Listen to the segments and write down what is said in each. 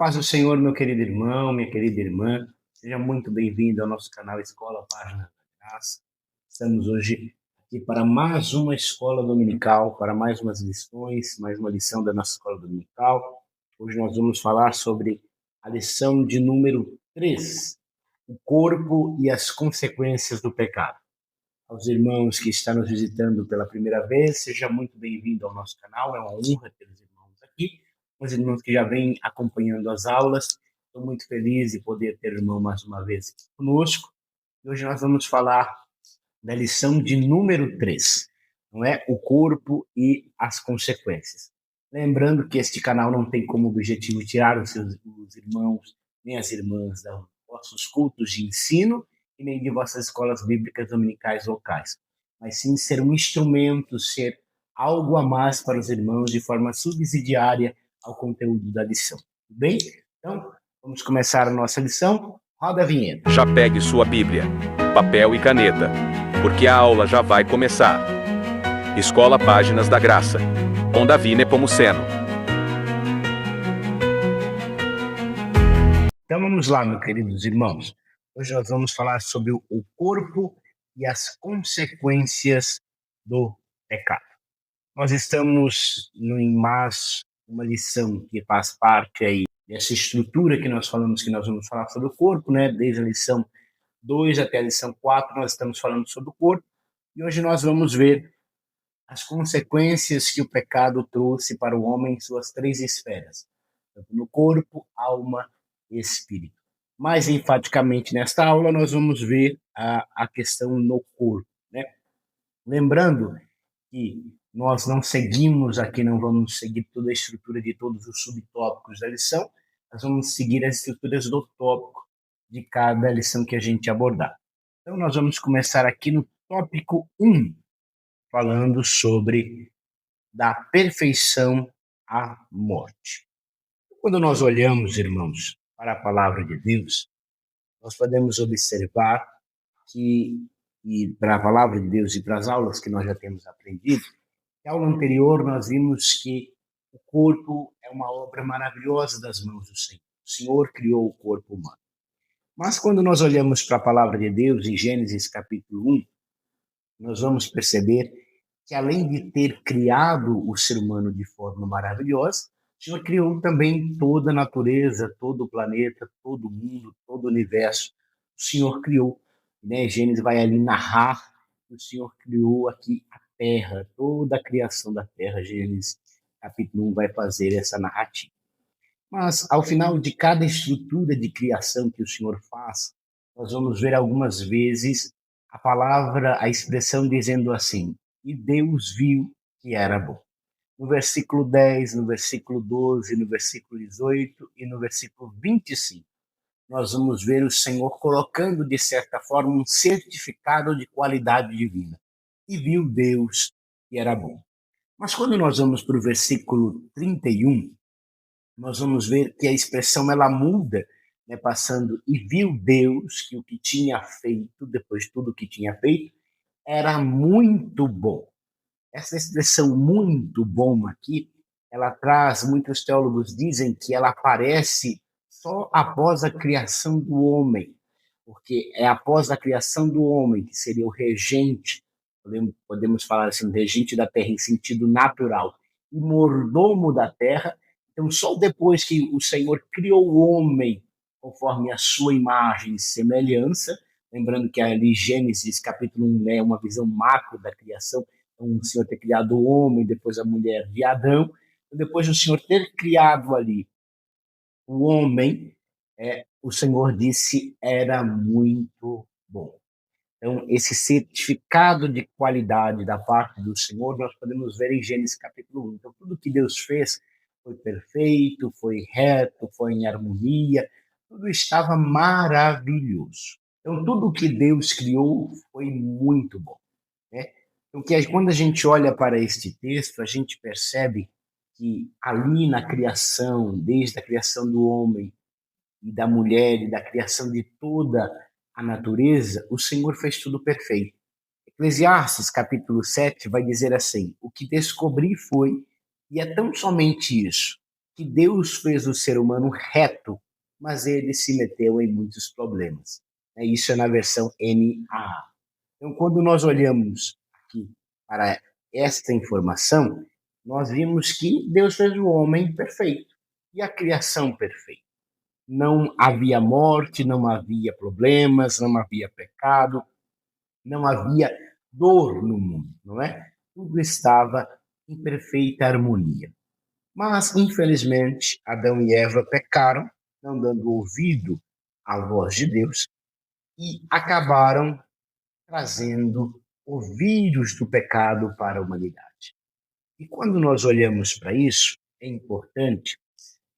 A paz do Senhor, meu querido irmão, minha querida irmã, seja muito bem-vindo ao nosso canal Escola Páginas da Graça. Estamos hoje aqui para mais uma escola dominical, para mais umas lições, mais uma lição da nossa escola dominical. Hoje nós vamos falar sobre a lição de número 3, o corpo e as consequências do pecado. Aos irmãos que estão nos visitando pela primeira vez, seja muito bem-vindo ao nosso canal, é uma honra ter os irmãos aqui. Os irmãos que já vêm acompanhando as aulas, estou muito feliz de poder ter o irmão mais uma vez aqui conosco. E hoje nós vamos falar da lição de número 3, não é? O corpo e as consequências. Lembrando que este canal não tem como objetivo tirar os irmãos nem as irmãs dos vossos cultos de ensino e nem de vossas escolas bíblicas dominicais locais, mas sim ser um instrumento, ser algo a mais para os irmãos de forma subsidiária ao conteúdo da lição. Tudo bem? Então, vamos começar a nossa lição. Roda a vinheta. Já pegue sua Bíblia, papel e caneta, porque a aula já vai começar. Escola Páginas da Graça, com Davi Nepomuceno. Então vamos lá, meus queridos irmãos. Hoje nós vamos falar sobre o corpo e as consequências do pecado. Nós estamos em mais uma lição que faz parte aí dessa estrutura que nós falamos, que nós vamos falar sobre o corpo, né? Desde a lição 2 até a lição 4, nós estamos falando sobre o corpo. E hoje nós vamos ver as consequências que o pecado trouxe para o homem em suas 3 esferas, no corpo, alma e espírito. Mais enfaticamente nesta aula, nós vamos ver a questão no corpo, né? Lembrando que nós não seguimos aqui, não vamos seguir toda a estrutura de todos os subtópicos da lição, nós vamos seguir as estruturas do tópico de cada lição que a gente abordar. Então, nós vamos começar aqui no tópico 1, falando sobre da perfeição à morte. Quando nós olhamos, irmãos, para a palavra de Deus, nós podemos observar que, e para a palavra de Deus e para as aulas que nós já temos aprendido, na aula anterior nós vimos que o corpo é uma obra maravilhosa das mãos do Senhor. O Senhor criou o corpo humano. Mas quando nós olhamos para a palavra de Deus em Gênesis capítulo 1, nós vamos perceber que além de ter criado o ser humano de forma maravilhosa, o Senhor criou também toda a natureza, todo o planeta, todo o mundo, todo o universo. O Senhor criou, né? Gênesis vai ali narrar que o Senhor criou aqui a terra, toda a criação da terra. Gênesis capítulo 1 vai fazer essa narrativa. Mas ao final de cada estrutura de criação que o Senhor faz, nós vamos ver algumas vezes a palavra, a expressão dizendo assim: e Deus viu que era bom. No versículo 10, no versículo 12, no versículo 18 e no versículo 25, nós vamos ver o Senhor colocando, de certa forma, um certificado de qualidade divina. E viu Deus que era bom. Mas quando nós vamos para o versículo 31, nós vamos ver que a expressão ela muda, né, passando e viu Deus que o que tinha feito, depois de tudo o que tinha feito, era muito bom. Essa expressão muito bom aqui, ela traz, muitos teólogos dizem que ela aparece só após a criação do homem, porque é após a criação do homem, que seria o regente, podemos falar assim, regente da terra em sentido natural, e mordomo da terra. Então, só depois que o Senhor criou o homem conforme a sua imagem e semelhança, lembrando que ali Gênesis capítulo 1 é uma visão macro da criação, então o Senhor ter criado o homem, depois a mulher de Adão, depois do Senhor ter criado ali o homem, o Senhor disse era muito bom. Então, esse certificado de qualidade da parte do Senhor, nós podemos ver em Gênesis capítulo 1. Então, tudo que Deus fez foi perfeito, foi reto, foi em harmonia, tudo estava maravilhoso. Então, tudo que Deus criou foi muito bom, né? Então, quando a gente olha para este texto, a gente percebe que ali na criação, desde a criação do homem e da mulher e da criação de toda a natureza, o Senhor fez tudo perfeito. Eclesiastes capítulo 7 vai dizer assim: o que descobri foi, e é tão somente isso, que Deus fez o ser humano reto, mas ele se meteu em muitos problemas. Isso é na versão NAA. Então, quando nós olhamos aqui para esta informação, nós vimos que Deus fez o homem perfeito e a criação perfeita. Não havia morte, não havia problemas, não havia pecado, não havia dor no mundo, não é? Tudo estava em perfeita harmonia. Mas, infelizmente, Adão e Eva pecaram, não dando ouvido à voz de Deus, e acabaram trazendo o vírus do pecado para a humanidade. E quando nós olhamos para isso, é importante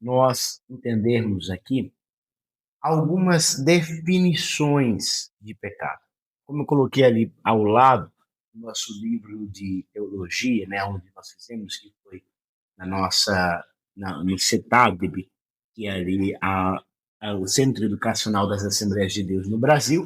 nós entendermos aqui algumas definições de pecado. Como eu coloquei ali ao lado, no nosso livro de teologia, né, onde nós fizemos, que foi no CETADB, que é ali o Centro Educacional das Assembleias de Deus no Brasil,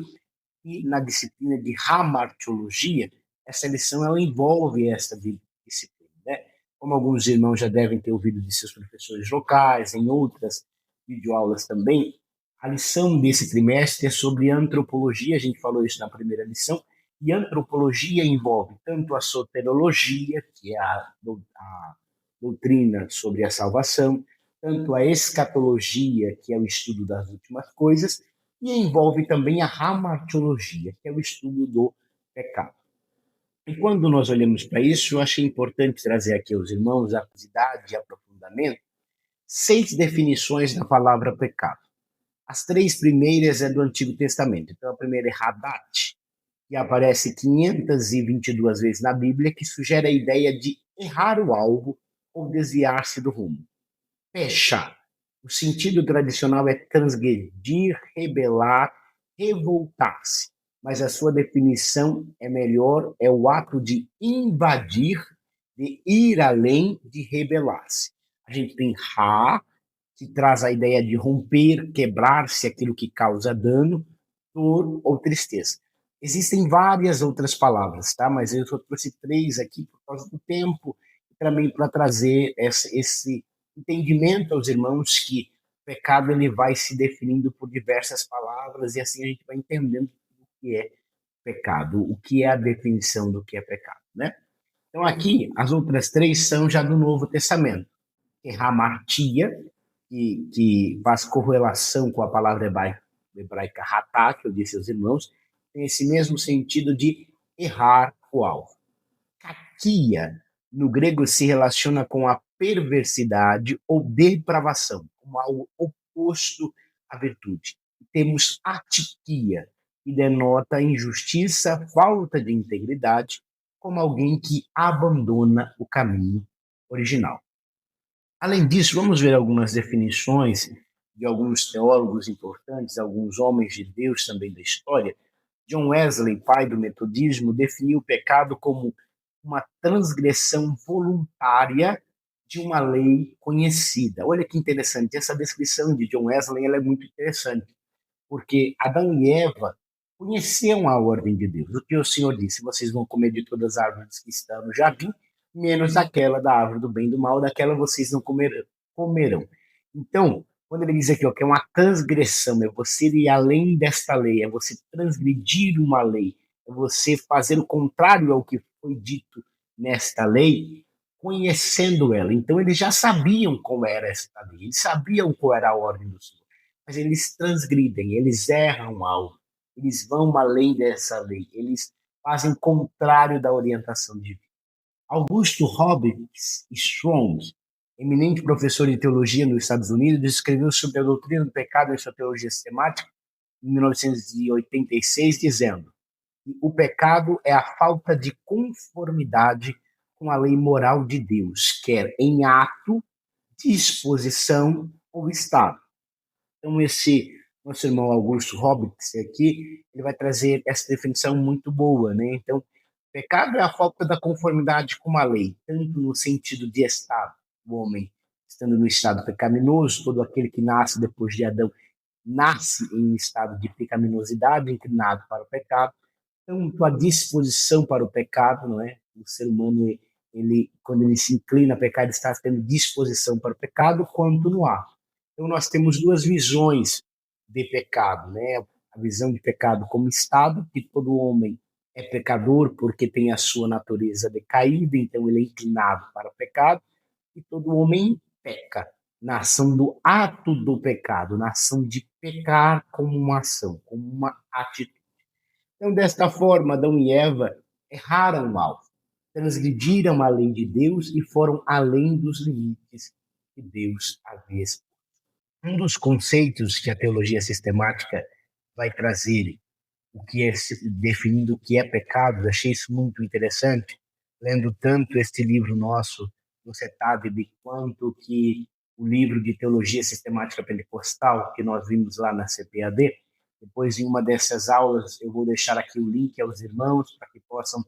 e na disciplina de hamartiologia, essa lição ela envolve essa disciplina. Né? Como alguns irmãos já devem ter ouvido de seus professores locais, em outras videoaulas também, a lição desse trimestre é sobre antropologia, a gente falou isso na primeira lição, e antropologia envolve tanto a soteriologia, que é a doutrina sobre a salvação, tanto a escatologia, que é o estudo das últimas coisas, e envolve também a hamartiologia, que é o estudo do pecado. E quando nós olhamos para isso, eu achei importante trazer aqui aos irmãos a curiosidade e aprofundamento, 6 definições da palavra pecado. As 3 primeiras é do Antigo Testamento. Então, a primeira é Hadat, que aparece 522 vezes na Bíblia, que sugere a ideia de errar o alvo ou desviar-se do rumo. Pecha. O sentido tradicional é transgredir, rebelar, revoltar-se. Mas a sua definição é melhor, é o ato de invadir, de ir além, de rebelar-se. A gente tem Ra, que traz a ideia de romper, quebrar-se aquilo que causa dano, dor ou tristeza. Existem várias outras palavras, tá? Mas eu só trouxe 3 aqui por causa do tempo, e também para trazer esse entendimento aos irmãos que o pecado ele vai se definindo por diversas palavras e assim a gente vai entendendo o que é pecado, o que é a definição do que é pecado, né? Então aqui, as outras 3 são já do Novo Testamento, que é hamartia, que faz correlação com a palavra hebraica hatá, que eu disse aos irmãos, tem esse mesmo sentido de errar o alvo. Kakia, no grego, se relaciona com a perversidade ou depravação, como algo oposto à virtude. Temos atiquia, que denota injustiça, falta de integridade, como alguém que abandona o caminho original. Além disso, vamos ver algumas definições de alguns teólogos importantes, alguns homens de Deus também da história. John Wesley, pai do metodismo, definiu o pecado como uma transgressão voluntária de uma lei conhecida. Olha que interessante, essa descrição de John Wesley ela é muito interessante, porque Adão e Eva conheciam a ordem de Deus. O que o Senhor disse, vocês vão comer de todas as árvores que estão no jardim, menos daquela da árvore do bem e do mal, daquela vocês não comerão. Então, quando ele diz aqui ó, que é uma transgressão, é você ir além desta lei, é você transgredir uma lei, é você fazer o contrário ao que foi dito nesta lei, conhecendo ela. Então, eles já sabiam como era esta lei, eles sabiam qual era a ordem do Senhor, mas eles transgridem, eles erram algo, eles vão além dessa lei, eles fazem o contrário da orientação divina. Augusto Roberts Strong, eminente professor de teologia nos Estados Unidos, escreveu sobre a doutrina do pecado em sua teologia sistemática em 1986, dizendo que o pecado é a falta de conformidade com a lei moral de Deus, quer em ato, disposição ou estado. Então, esse nosso irmão Augusto Roberts aqui, ele vai trazer essa definição muito boa, né? Então, pecado é a falta da conformidade com a lei, tanto no sentido de estado, o homem estando no estado pecaminoso, todo aquele que nasce depois de Adão nasce em estado de pecaminosidade, inclinado para o pecado, tanto a disposição para o pecado, não é? O ser humano quando ele se inclina a pecar, ele está tendo disposição para o pecado, quanto no ato. Então, nós temos duas visões de pecado, né? A visão de pecado como estado, que todo homem é pecador porque tem a sua natureza decaída, então ele é inclinado para o pecado, e todo homem peca na ação do ato do pecado, na ação de pecar como uma ação, como uma atitude. Então, desta forma, Adão e Eva erraram o alvo, transgrediram a lei de Deus e foram além dos limites que Deus havia exposto. Um dos conceitos que a teologia sistemática vai trazer, o que é definindo o que é pecado, achei isso muito interessante, lendo tanto este livro nosso, do CETAD, quanto que o livro de Teologia Sistemática Pentecostal, que nós vimos lá na CPAD. Depois, em uma dessas aulas, eu vou deixar aqui o link aos irmãos, para que possam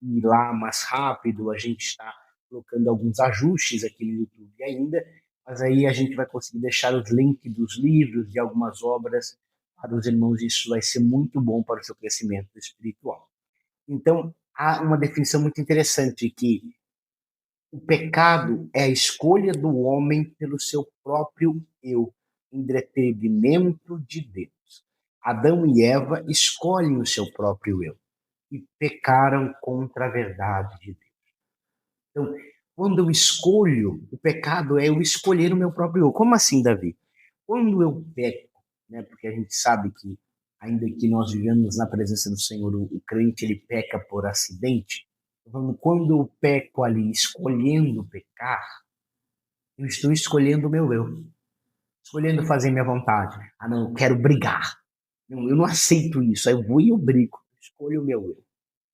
ir lá mais rápido. A gente está colocando alguns ajustes aqui no YouTube ainda, mas aí a gente vai conseguir deixar os links dos livros, de algumas obras, para os irmãos. Isso vai ser muito bom para o seu crescimento espiritual. Então, há uma definição muito interessante, que o pecado é a escolha do homem pelo seu próprio eu, em detrimento de Deus. Adão e Eva escolhem o seu próprio eu e pecaram contra a verdade de Deus. Então, quando eu escolho, o pecado é eu escolher o meu próprio eu. Como assim, Davi? Quando eu peco, né, porque a gente sabe que, ainda que nós vivemos na presença do Senhor, o crente ele peca por acidente. Então, quando eu peco ali, escolhendo pecar, eu estou escolhendo o meu eu, escolhendo fazer minha vontade. Ah, não, eu quero brigar. Não, eu não aceito isso. Aí eu vou e eu brigo. Escolho o meu eu.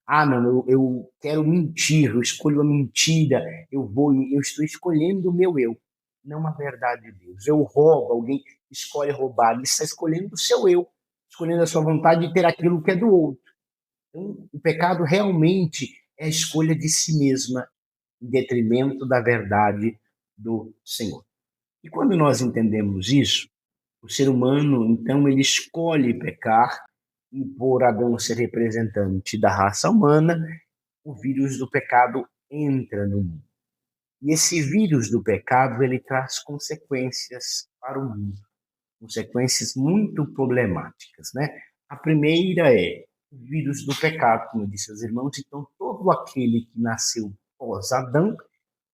Ah, não, eu quero mentir, eu escolho a mentira, eu estou escolhendo o meu eu, não a verdade de Deus. Eu roubo, alguém escolhe roubar, ele está escolhendo o seu eu, escolhendo a sua vontade de ter aquilo que é do outro. Então, o pecado realmente é a escolha de si mesma, em detrimento da verdade do Senhor. E quando nós entendemos isso, o ser humano, então, ele escolhe pecar, e por Adão ser representante da raça humana, o vírus do pecado entra no mundo. E esse vírus do pecado, ele traz consequências para o mundo, consequências muito problemáticas, né? A primeira é o vírus do pecado, como eu disse aos irmãos. Então, todo aquele que nasceu pós-Adão,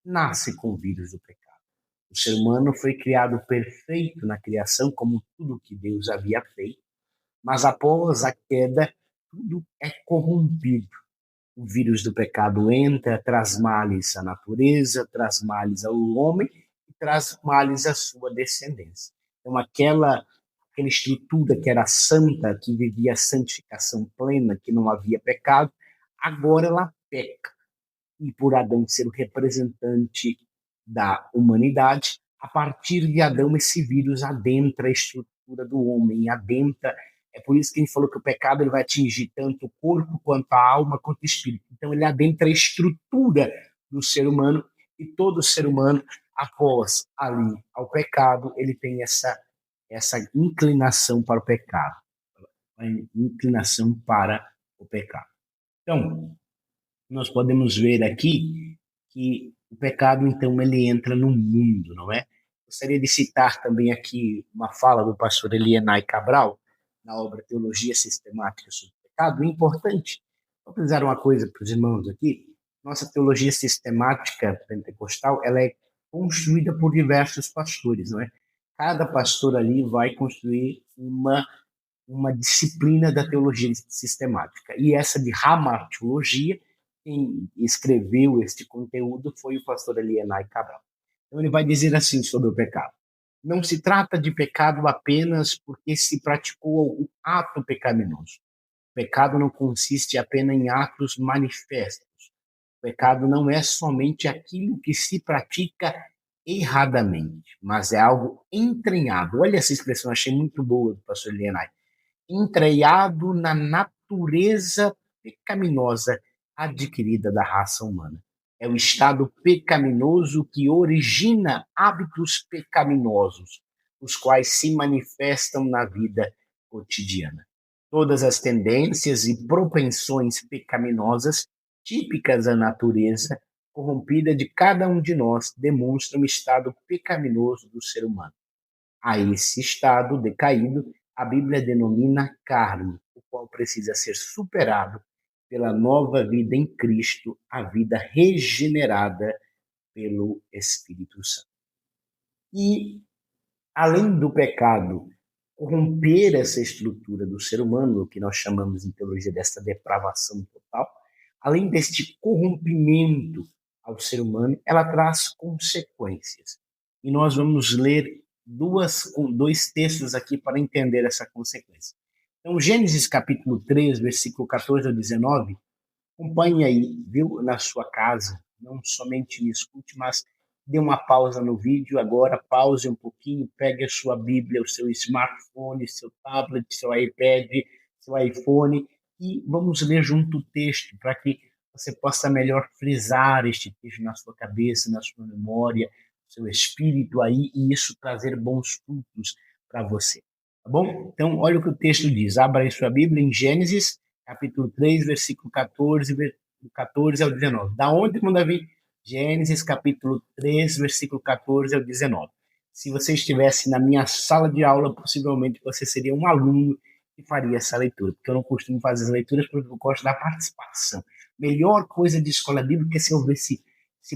nasce com o vírus do pecado. O ser humano foi criado perfeito na criação, como tudo que Deus havia feito, mas após a queda, tudo é corrompido. O vírus do pecado entra, traz males à natureza, traz males ao homem e traz males à sua descendência. Então, aquela estrutura que era santa, que vivia a santificação plena, que não havia pecado, agora ela peca. E por Adão ser o representante da humanidade, a partir de Adão esse vírus adentra a estrutura do homem, adentra. É por isso que a gente falou que o pecado ele vai atingir tanto o corpo, quanto a alma, quanto o espírito. Então ele adentra a estrutura do ser humano, e todo ser humano, após ali ao pecado, ele tem essa inclinação para o pecado, a inclinação para o pecado. Então, nós podemos ver aqui que o pecado, então, ele entra no mundo, não é? Gostaria de citar também aqui uma fala do pastor Elienay Cabral, na obra Teologia Sistemática sobre o Pecado. É importante, vou dizer uma coisa para os irmãos aqui: nossa teologia sistemática pentecostal, ela é construída por diversos pastores, não é? Cada pastor ali vai construir uma disciplina da teologia sistemática. E essa de hamartiologia, quem escreveu este conteúdo foi o pastor Elienay Cabral. Então ele vai dizer assim sobre o pecado: não se trata de pecado apenas porque se praticou um ato pecaminoso. O pecado não consiste apenas em atos manifestos. O pecado não é somente aquilo que se pratica erradamente, mas é algo entranhado. Olha essa expressão, achei muito boa do pastor Elienay. Entranhado na natureza pecaminosa adquirida da raça humana. É o estado pecaminoso que origina hábitos pecaminosos, os quais se manifestam na vida cotidiana. Todas as tendências e propensões pecaminosas típicas da natureza corrompida de cada um de nós demonstra um estado pecaminoso do ser humano. A esse estado decaído, a Bíblia denomina carne, o qual precisa ser superado pela nova vida em Cristo, a vida regenerada pelo Espírito Santo. E, além do pecado corromper essa estrutura do ser humano, o que nós chamamos em teologia desta depravação total, além deste corrompimento ao ser humano, ela traz consequências. E nós vamos ler dois textos aqui para entender essa consequência. Então, Gênesis capítulo 3, versículo 14 ao 19, acompanhe aí, viu, na sua casa, não somente me escute, mas dê uma pausa no vídeo agora, pause um pouquinho, pegue a sua Bíblia, o seu smartphone, seu tablet, seu iPad, seu iPhone, e vamos ler junto o texto, para que você possa melhor frisar este texto na sua cabeça, na sua memória, no seu espírito aí, e isso trazer bons frutos para você. Tá bom? Então, olha o que o texto diz. Abra aí sua Bíblia em Gênesis, capítulo 3, versículo 14 ao 19. Da onde, irmão Davi? Gênesis, capítulo 3, versículo 14 ao 19. Se você estivesse na minha sala de aula, possivelmente você seria um aluno que faria essa leitura, porque eu não costumo fazer as leituras porque eu gosto da participação. Melhor coisa de escola bíblica é se ouvir esse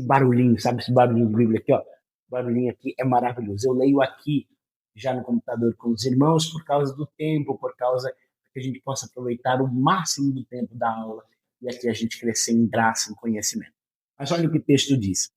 barulhinho, sabe? Esse barulhinho de Bíblia aqui, ó. O barulhinho aqui é maravilhoso. Eu leio aqui, já no computador com os irmãos, por causa do tempo, por causa que a gente possa aproveitar o máximo do tempo da aula e aqui a gente crescer em graça, em conhecimento. Mas olha o que o texto diz.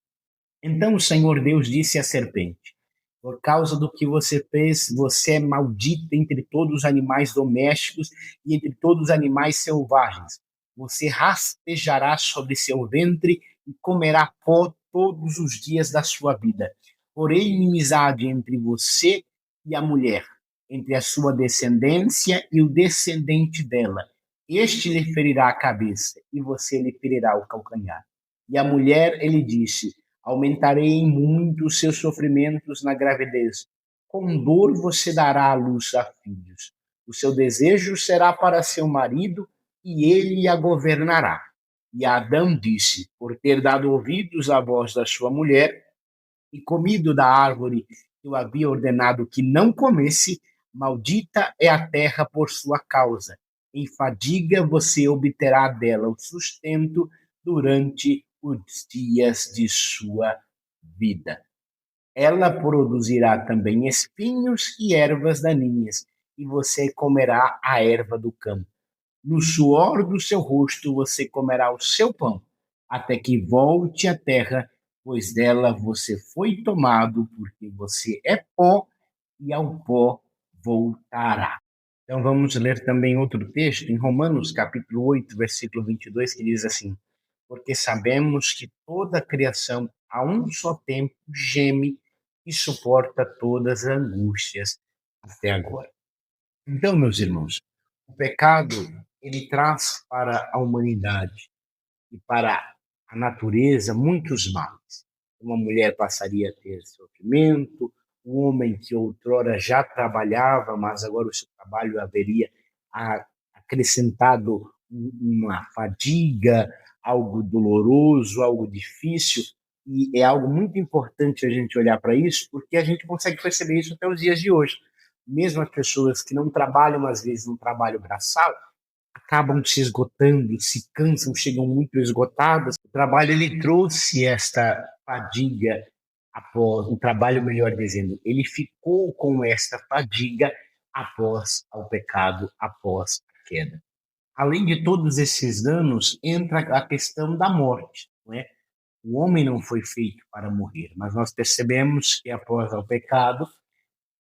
Então o Senhor Deus disse à serpente: por causa do que você fez, você é maldita entre todos os animais domésticos e entre todos os animais selvagens. Você rastejará sobre seu ventre e comerá pó todos os dias da sua vida. Porém, inimizade entre você e a mulher, entre a sua descendência e o descendente dela. Este lhe ferirá a cabeça e você lhe ferirá o calcanhar. E a mulher, ele disse: aumentarei em muito os seus sofrimentos na gravidez. Com dor você dará à luz a filhos. O seu desejo será para seu marido e ele a governará. E Adão disse: por ter dado ouvidos à voz da sua mulher e comido da árvore que eu havia ordenado que não comesse, maldita é a terra por sua causa. Em fadiga você obterá dela o sustento durante os dias de sua vida. Ela produzirá também espinhos e ervas daninhas, e você comerá a erva do campo. No suor do seu rosto você comerá o seu pão, até que volte à terra, pois dela você foi tomado, porque você é pó, e ao pó voltará. Então vamos ler também outro texto, em Romanos capítulo 8, versículo 22, que diz assim: porque sabemos que toda a criação, a um só tempo, geme e suporta todas as angústias até agora. Então, meus irmãos, o pecado, ele traz para a humanidade e para a natureza muitos males. Uma mulher passaria a ter sofrimento, um homem que outrora já trabalhava, mas agora o seu trabalho haveria acrescentado uma fadiga, algo doloroso, algo difícil, e é algo muito importante a gente olhar para isso, porque a gente consegue perceber isso até os dias de hoje. Mesmo as pessoas que não trabalham, às vezes, um trabalho braçal, acabam se esgotando, se cansam, chegam muito esgotadas. O trabalho, ele trouxe esta fadiga após, o trabalho, melhor dizendo, ele ficou com esta fadiga após o pecado, após a queda. Além de todos esses danos, entra a questão da morte, não é? O homem não foi feito para morrer, mas nós percebemos que após o pecado,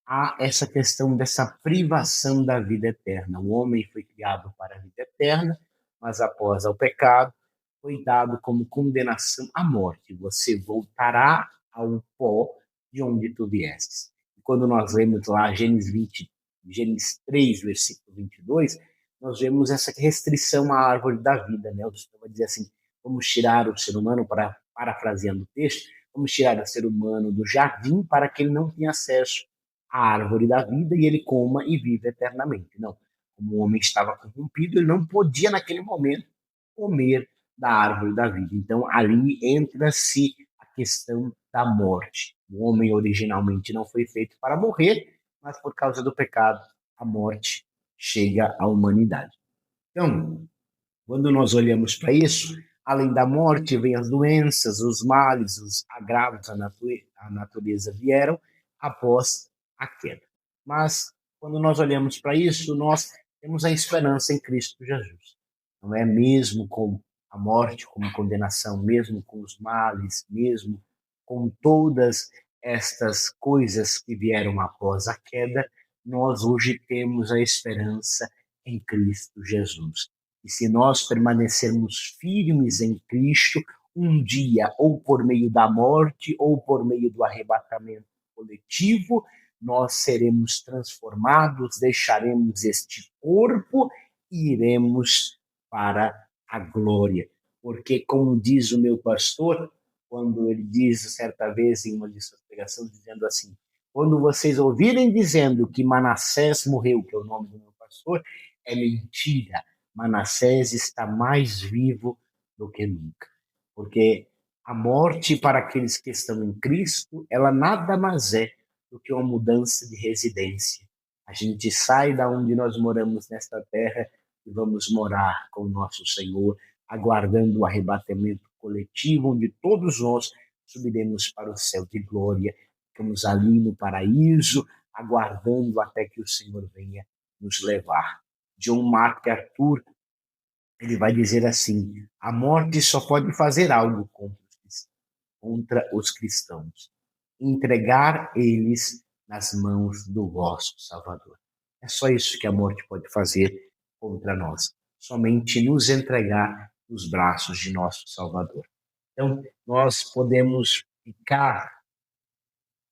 há essa questão dessa privação da vida eterna. O homem foi criado para a vida eterna, mas após o pecado, foi dado como condenação à morte. Você voltará ao pó de onde tu viestes. E quando nós lemos lá Gênesis 3, versículo 22, nós vemos essa restrição à árvore da vida, né? O Senhor vai dizer assim: vamos tirar o ser humano, parafraseando o texto, vamos tirar o ser humano do jardim para que ele não tenha acesso à árvore da vida e ele coma e viva eternamente. Não. Como o homem estava corrompido, ele não podia, naquele momento, comer da árvore da vida. Então, ali entra-se a questão da morte. O homem originalmente não foi feito para morrer, mas por causa do pecado, a morte chega à humanidade. Então, quando nós olhamos para isso, além da morte, vem as doenças, os males, os agravos à natureza vieram após a queda. Mas, quando nós olhamos para isso, nós temos a esperança em Cristo Jesus. Não é mesmo com a morte como condenação, mesmo com os males, mesmo com todas estas coisas que vieram após a queda, nós hoje temos a esperança em Cristo Jesus. E se nós permanecermos firmes em Cristo, um dia, ou por meio da morte, ou por meio do arrebatamento coletivo, nós seremos transformados, deixaremos este corpo e iremos para a glória. Porque, como diz o meu pastor, quando ele diz certa vez em uma de suas pregações, dizendo assim: quando vocês ouvirem dizendo que Manassés morreu, que é o nome do meu pastor, é mentira. Manassés está mais vivo do que nunca. Porque a morte para aqueles que estão em Cristo, ela nada mais é do que uma mudança de residência. A gente sai da onde nós moramos nesta terra e vamos morar com o nosso Senhor, aguardando o arrebatamento coletivo, onde todos nós subiremos para o céu de glória. Ficamos ali no paraíso, aguardando até que o Senhor venha nos levar. John MacArthur, ele vai dizer assim: a morte só pode fazer algo contra os cristãos, entregar eles nas mãos do vosso Salvador. É só isso que a morte pode fazer contra nós, somente nos entregar nos braços de nosso Salvador. Então, nós podemos ficar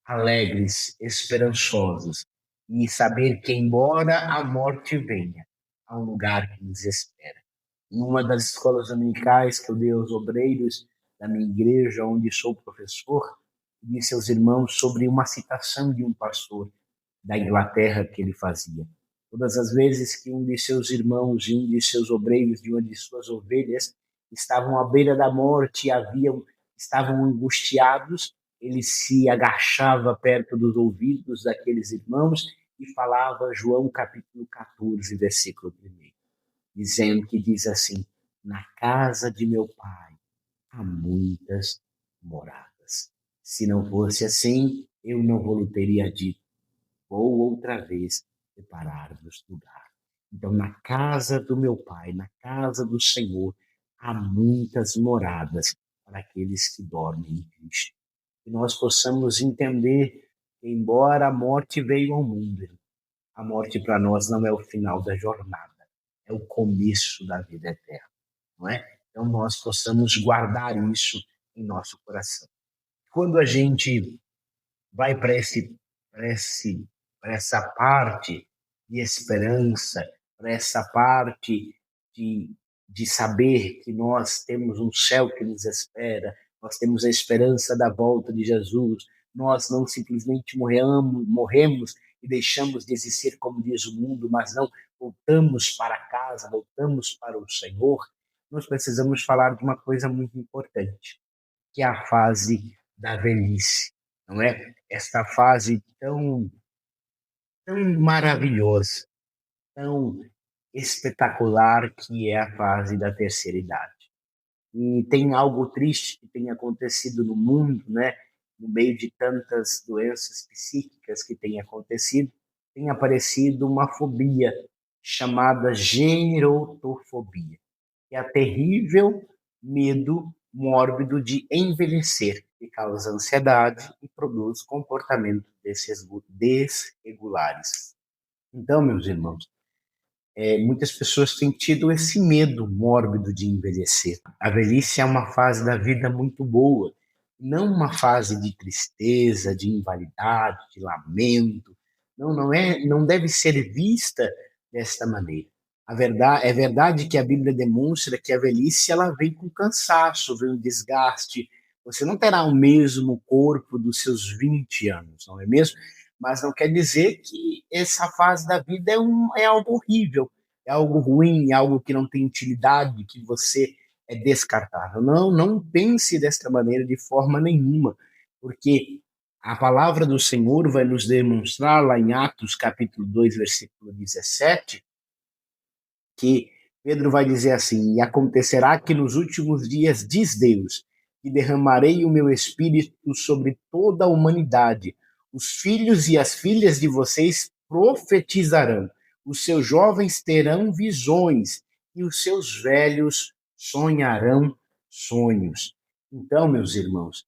alegres, esperançosos e saber que, embora a morte venha, há um lugar que nos espera. Em uma das escolas dominicais que eu dei aos obreiros da minha igreja, onde sou professor, disse aos irmãos sobre uma citação de um pastor da Inglaterra que ele fazia. Todas as vezes que um de seus irmãos e um de seus obreiros de uma de suas ovelhas estavam à beira da morte e estavam angustiados, ele se agachava perto dos ouvidos daqueles irmãos e falava João capítulo 14, versículo 1, dizendo que diz assim: na casa de meu pai há muitas moradas. Se não fosse assim, eu não vou teria dito, vou outra vez preparar-vos lugar. Então, na casa do meu pai, na casa do Senhor, há muitas moradas para aqueles que dormem em Cristo. Que nós possamos entender que, embora a morte veio ao mundo, a morte para nós não é o final da jornada, é o começo da vida eterna, não é? Então, nós possamos guardar isso em nosso coração. Quando a gente vai para essa parte de esperança, para essa parte de saber que nós temos um céu que nos espera, nós temos a esperança da volta de Jesus, nós não simplesmente morremos e deixamos de existir como diz o mundo, mas não voltamos para casa, voltamos para o Senhor. Nós precisamos falar de uma coisa muito importante, que é a fase da velhice, não é? Esta fase tão maravilhosa, tão espetacular que é a fase da terceira idade. E tem algo triste que tem acontecido no mundo, né? No meio de tantas doenças psíquicas que têm acontecido, tem aparecido uma fobia chamada gerotofobia, que é a terrível medo mórbido de envelhecer, que causa ansiedade e produz comportamentos desregulares. Então, meus irmãos, muitas pessoas têm tido esse medo mórbido de envelhecer. A velhice é uma fase da vida muito boa, não uma fase de tristeza, de invalidade, de lamento. Não deve ser vista desta maneira. É verdade que a Bíblia demonstra que a velhice ela vem com cansaço, vem um desgaste. Você não terá o mesmo corpo dos seus 20 anos, não é mesmo? Mas não quer dizer que essa fase da vida é algo horrível, é algo ruim, é algo que não tem utilidade, que você é descartável. Não, não pense desta maneira de forma nenhuma, porque a palavra do Senhor vai nos demonstrar lá em Atos capítulo 2, versículo 17, que Pedro vai dizer assim: e acontecerá que nos últimos dias, diz Deus, que derramarei o meu espírito sobre toda a humanidade. Os filhos e as filhas de vocês profetizarão, os seus jovens terão visões e os seus velhos sonharão sonhos. Então, meus irmãos,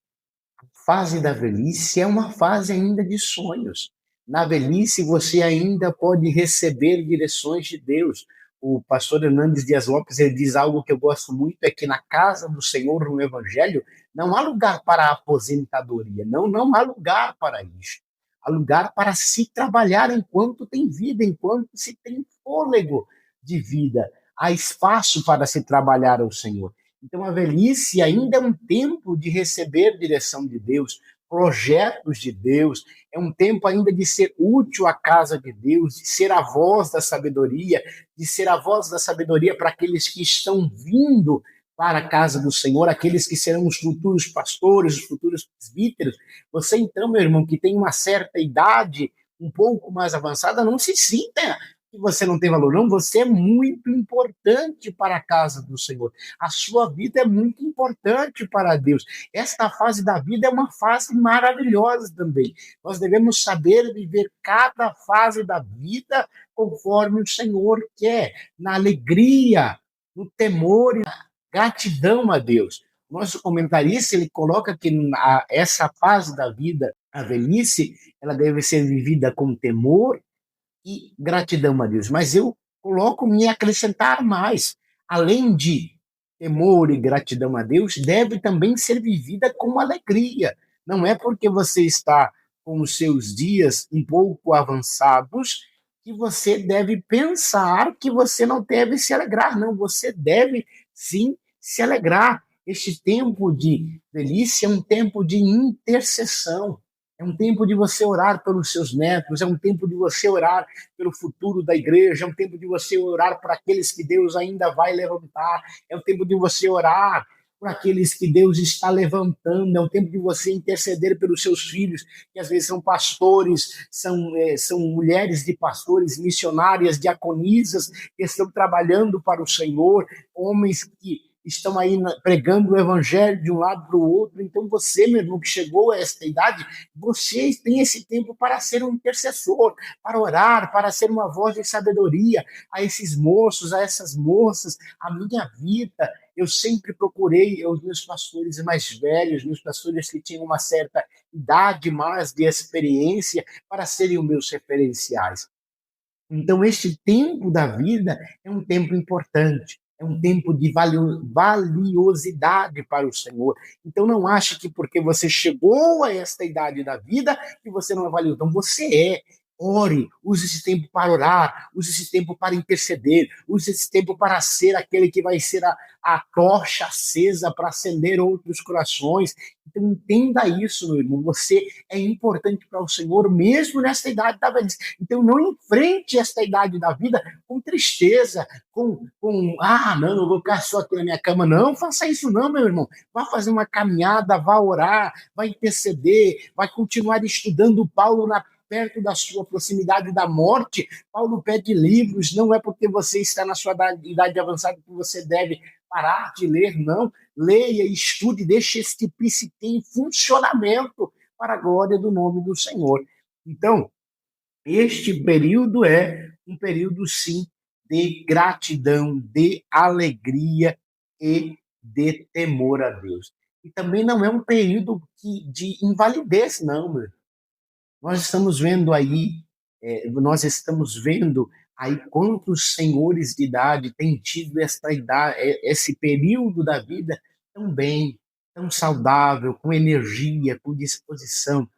fase da velhice é uma fase ainda de sonhos. Na velhice, você ainda pode receber direções de Deus. O pastor Hernandes Dias Lopes ele diz algo que eu gosto muito, é que na casa do Senhor, no Evangelho, não há lugar para a aposentadoria, não há lugar para isso. Há lugar para se trabalhar enquanto tem vida, enquanto se tem fôlego de vida. Há espaço para se trabalhar ao Senhor. Então, a velhice ainda é um tempo de receber direção de Deus, projetos de Deus, é um tempo ainda de ser útil à casa de Deus, de ser a voz da sabedoria, para aqueles que estão vindo para a casa do Senhor, aqueles que serão os futuros pastores, os futuros presbíteros. Você, então, meu irmão, que tem uma certa idade, um pouco mais avançada, não se sinta que você não tem valor, não, você é muito importante para a casa do Senhor. A sua vida é muito importante para Deus. Esta fase da vida é uma fase maravilhosa também. Nós devemos saber viver cada fase da vida conforme o Senhor quer, na alegria, no temor e na gratidão a Deus. Nosso comentarista, ele coloca que essa fase da vida, a velhice, ela deve ser vivida com temor e gratidão a Deus. Mas eu coloco me acrescentar mais. Além de temor e gratidão a Deus, deve também ser vivida com alegria. Não é porque você está com os seus dias um pouco avançados que você deve pensar que você não deve se alegrar. Não, você deve sim se alegrar. Este tempo de velhice é um tempo de intercessão. É um tempo de você orar pelos seus netos, é um tempo de você orar pelo futuro da igreja, é um tempo de você orar por aqueles que Deus ainda vai levantar, é um tempo de você orar por aqueles que Deus está levantando, é um tempo de você interceder pelos seus filhos, que às vezes são pastores, são mulheres de pastores, missionárias, diaconisas, que estão trabalhando para o Senhor, homens que estão aí pregando o evangelho de um lado para o outro. Então você, meu irmão, que chegou a esta idade, você tem esse tempo para ser um intercessor, para orar, para ser uma voz de sabedoria a esses moços, a essas moças. A minha vida, eu sempre procurei os meus pastores mais velhos, meus pastores que tinham uma certa idade mais de experiência, para serem os meus referenciais. Então, este tempo da vida é um tempo importante, é um tempo de valiosidade para o Senhor. Então, não ache que porque você chegou a esta idade da vida, que você não é valioso. Então, você é. Ore, use esse tempo para orar, use esse tempo para interceder, use esse tempo para ser aquele que vai ser a tocha acesa para acender outros corações. Então, entenda isso, meu irmão. Você é importante para o Senhor, mesmo nesta idade da velhice. Então, não enfrente esta idade da vida com tristeza, não, eu vou ficar só aqui na minha cama. Não, faça isso não, meu irmão. Vá fazer uma caminhada, vá orar, vá interceder, vai continuar estudando Paulo perto da sua proximidade da morte. Paulo pede livros, não é porque você está na sua idade avançada que você deve parar de ler, não. Leia, estude, deixe este psique em funcionamento para a glória do nome do Senhor. Então, este período é um período, sim, de gratidão, de alegria e de temor a Deus. E também não é um período de invalidez, não, meu. Nós estamos vendo aí quantos senhores de idade têm tido esta idade, esse período da vida tão bem, tão saudável, com energia, com disposição.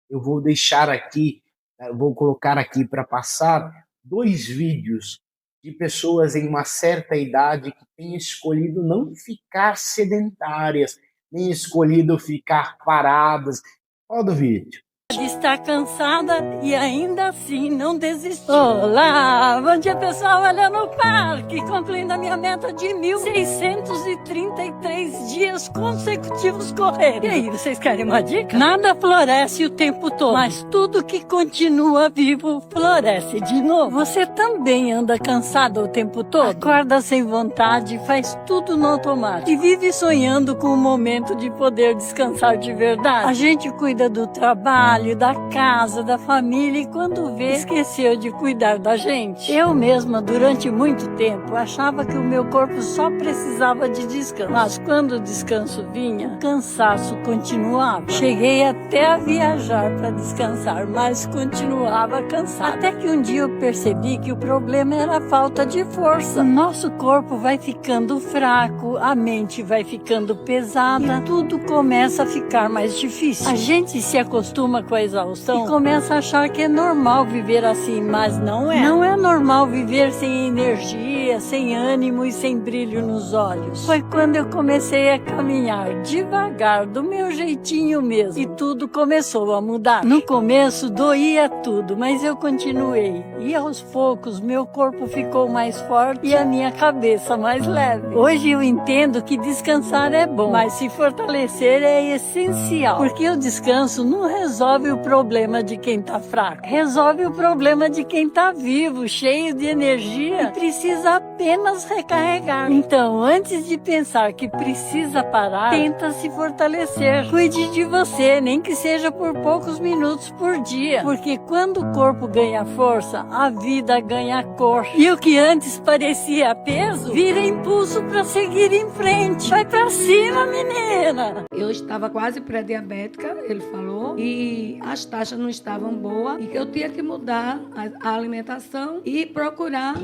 Eu vou colocar aqui para passar 2 vídeos de pessoas em uma certa idade que têm escolhido não ficar sedentárias, nem escolhido ficar paradas. Olha o vídeo. de estar cansada e ainda assim não desistir. Olá, bom dia pessoal, olha no parque, concluindo a minha meta de 1.633 dias consecutivos correndo. E aí, vocês querem uma dica? Nada floresce o tempo todo, mas tudo que continua vivo floresce de novo. Você também anda cansado o tempo todo? Acorda sem vontade, faz tudo no automático e vive sonhando com o momento de poder descansar de verdade. A gente cuida do trabalho, da casa, da família e quando vê, esqueceu de cuidar da gente. Eu mesma, durante muito tempo, achava que o meu corpo só precisava de descanso. Mas quando o descanso vinha, o cansaço continuava. Cheguei até a viajar para descansar, mas continuava cansada. Até que um dia eu percebi que o problema era a falta de força. O nosso corpo vai ficando fraco, a mente vai ficando pesada, tudo começa a ficar mais difícil. A gente se acostuma com a exaustão e começa a achar que é normal viver assim, mas não é. Não é normal viver sem energia, sem ânimo e sem brilho nos olhos. Foi quando eu comecei a caminhar devagar, do meu jeitinho mesmo, e tudo começou a mudar. No começo doía tudo, mas eu continuei. E aos poucos meu corpo ficou mais forte e a minha cabeça mais leve. Hoje eu entendo que descansar é bom, mas se fortalecer é essencial, porque o descanso não resolve o problema de quem tá fraco, resolve o problema de quem tá vivo, cheio de energia e precisa apenas recarregar. Então, antes de pensar que precisa parar, tenta se fortalecer. Cuide de você, nem que seja por poucos minutos por dia, porque quando o corpo ganha força, a vida ganha cor. E o que antes parecia peso, vira impulso para seguir em frente. Vai pra cima, menina! Eu estava quase pré-diabética, ele falou, e as taxas não estavam boas, e que eu tinha que mudar a alimentação e procurar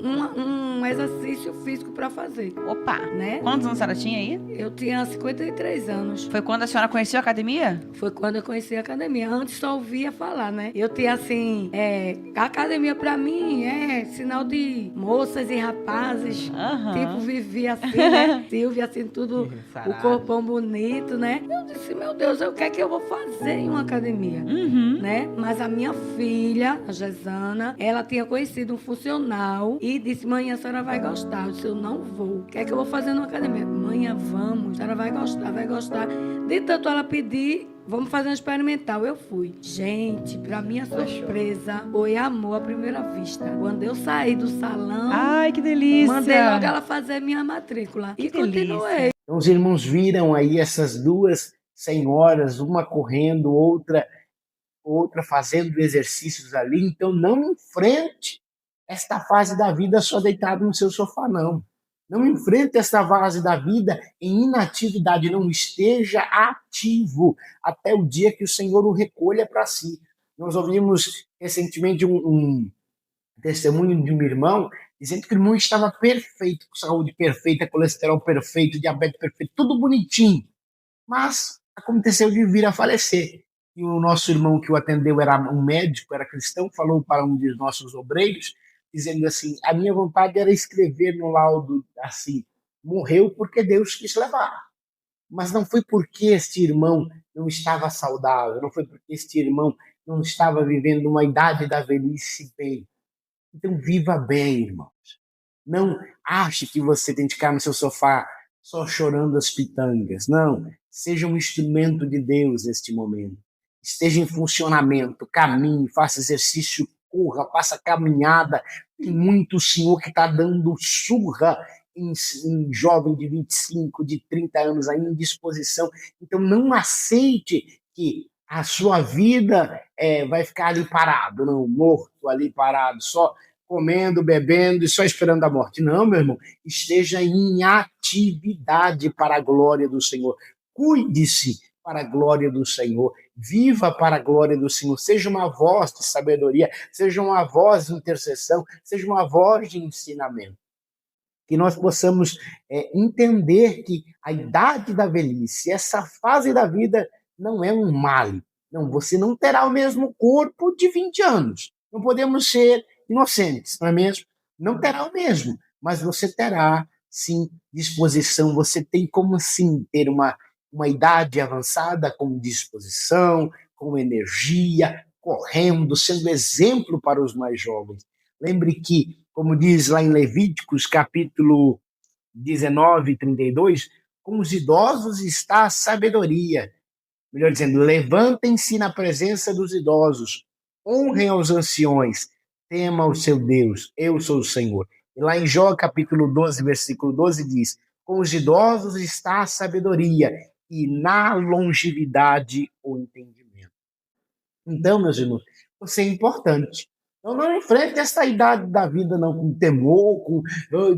um exercício físico para fazer. Opa! Né? Quantos anos a senhora tinha aí? Eu tinha 53 anos. Foi quando a senhora conheceu a academia? Foi quando eu conheci a academia. Antes só ouvia falar, né? Eu tinha assim, a academia para mim é sinal de moças e rapazes. Tipo, vivia assim, né? Silvia, assim, tudo, o corpão bonito, né? Eu disse, meu Deus, o que é que eu vou fazer em uma academia? Né? Mas a minha filha, a Gesana, ela tinha conhecido um funcional e disse, mãe, a senhora vai gostar. Eu disse, eu não vou. O que é que eu vou fazer numa academia? Mãe, vamos, a senhora vai gostar, vai gostar. De tanto ela pedir, vamos fazer um experimental. Eu fui. Gente, pra minha surpresa, foi amor à primeira vista. Quando eu saí do salão... Ai, que delícia! Mandei logo ela fazer minha matrícula. Que e continuei. delícia. Então, os irmãos viram aí essas duas senhoras, uma correndo, outra fazendo exercícios ali. Então, não enfrente esta fase da vida só deitado no seu sofá, não. Não enfrente esta fase da vida em inatividade. Não esteja ativo até o dia que o Senhor o recolha para si. Nós ouvimos recentemente um testemunho de um irmão dizendo que o irmão estava perfeito, com saúde perfeita, colesterol perfeito, diabetes perfeito, tudo bonitinho. Mas aconteceu de vir a falecer. E o nosso irmão que o atendeu era um médico, era cristão, falou para um dos nossos obreiros, dizendo assim, a minha vontade era escrever no laudo assim, morreu porque Deus quis levar. Mas não foi porque este irmão não estava saudável, não foi porque este irmão não estava vivendo uma idade da velhice bem. Então viva bem, irmãos. Não ache que você tem que ficar no seu sofá só chorando as pitangas. Não, seja um instrumento de Deus neste momento. Esteja em funcionamento, caminhe, faça exercício, corra, faça caminhada. Tem muito senhor que está dando surra em jovem de 25, de 30 anos aí em disposição. Então não aceite que a sua vida vai ficar ali parado, não, morto ali parado, só comendo, bebendo e só esperando a morte. Não, meu irmão, esteja em atividade para a glória do Senhor. Cuide-se para a glória do Senhor. Viva para a glória do Senhor. Seja uma voz de sabedoria, seja uma voz de intercessão, seja uma voz de ensinamento. Que nós possamos entender que a idade da velhice, essa fase da vida, não é um mal. Não, você não terá o mesmo corpo de 20 anos. Não podemos ser inocentes, não é mesmo? Não terá o mesmo, mas você terá, sim, disposição. Você tem como, sim, ter uma idade avançada com disposição, com energia, correndo, sendo exemplo para os mais jovens. Lembre que, como diz lá em Levíticos, capítulo 19, 32, com os idosos está a sabedoria. Melhor dizendo, levantem-se na presença dos idosos, honrem aos anciões, tema o seu Deus, eu sou o Senhor. E lá em Jó, capítulo 12, versículo 12, diz, com os idosos está a sabedoria, e na longevidade o entendimento. Então, meus irmãos, você é importante. Então não enfrente essa idade da vida não com temor,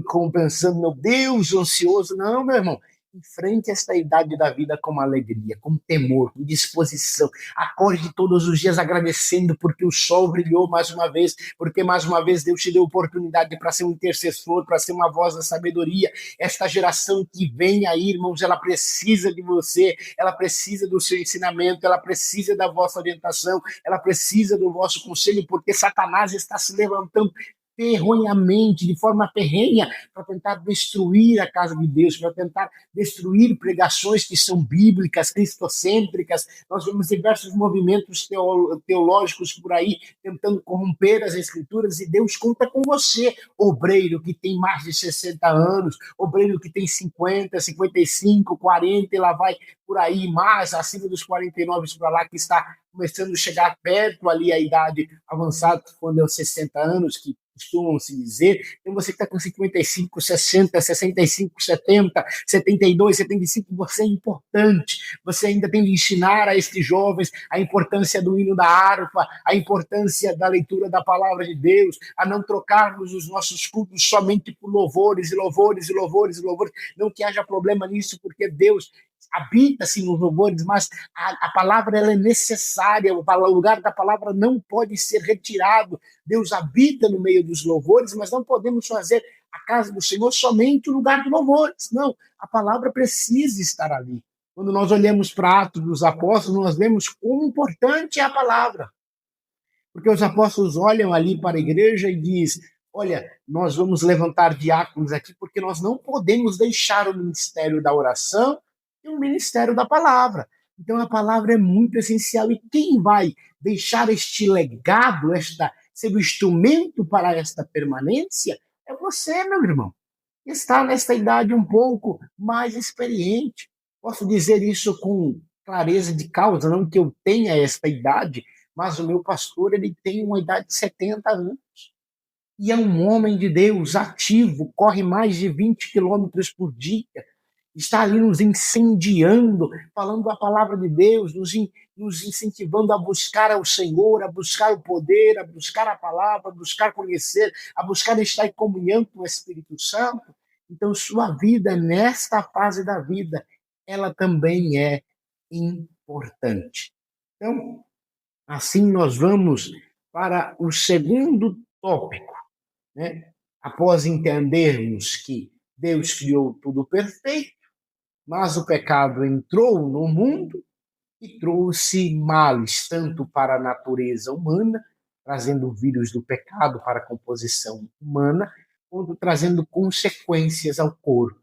com pensando, meu Deus, ansioso. Não, meu irmão. Enfrente esta idade da vida com alegria, com temor, com disposição. Acorde todos os dias agradecendo porque o sol brilhou mais uma vez, porque mais uma vez Deus te deu oportunidade para ser um intercessor, para ser uma voz da sabedoria. Esta geração que vem aí, irmãos, ela precisa de você, ela precisa do seu ensinamento, ela precisa da vossa orientação, ela precisa do vosso conselho, porque Satanás está se levantando ferronhamente, de forma ferrenha, para tentar destruir a casa de Deus, para tentar destruir pregações que são bíblicas, cristocêntricas. Nós vemos diversos movimentos teológicos por aí, tentando corromper as escrituras, e Deus conta com você, obreiro que tem mais de 60 anos, obreiro que tem 50, 55, 40, e lá vai por aí, mais acima dos 49 para lá, que está começando a chegar perto ali a idade avançada, quando é os 60 anos, que costumam se dizer. Então você que está com 55, 60, 65, 70, 72, 75, você é importante. Você ainda tem de ensinar a estes jovens a importância do hino da harpa, a importância da leitura da palavra de Deus, a não trocarmos os nossos cultos somente por louvores e louvores e louvores e louvores. Não que haja problema nisso, porque Deus habita-se nos louvores, mas a palavra ela é necessária, o lugar da palavra não pode ser retirado. Deus habita no meio dos louvores, mas não podemos fazer a casa do Senhor somente o lugar de louvores. Não, a palavra precisa estar ali. Quando nós olhamos para Atos dos Apóstolos, nós vemos como importante é a palavra. Porque os apóstolos olham ali para a igreja e dizem, olha, nós vamos levantar diáconos aqui porque nós não podemos deixar o ministério da oração e o ministério da palavra. Então a palavra é muito essencial, e quem vai deixar este legado, ser o instrumento para esta permanência, é você, meu irmão, que está nesta idade um pouco mais experiente. Posso dizer isso com clareza de causa, não que eu tenha esta idade, mas o meu pastor ele tem uma idade de 70 anos. E é um homem de Deus ativo, corre mais de 20 quilômetros por dia, está ali nos incendiando, falando a palavra de Deus, nos incentivando a buscar ao Senhor, a buscar o poder, a buscar a palavra, a buscar conhecer, a buscar estar em comunhão com o Espírito Santo. Então, sua vida, nesta fase da vida, ela também é importante. Então, assim nós vamos para o segundo tópico, né? Após entendermos que Deus criou tudo perfeito, mas o pecado entrou no mundo e trouxe males tanto para a natureza humana, trazendo o vírus do pecado para a composição humana, quanto trazendo consequências ao corpo,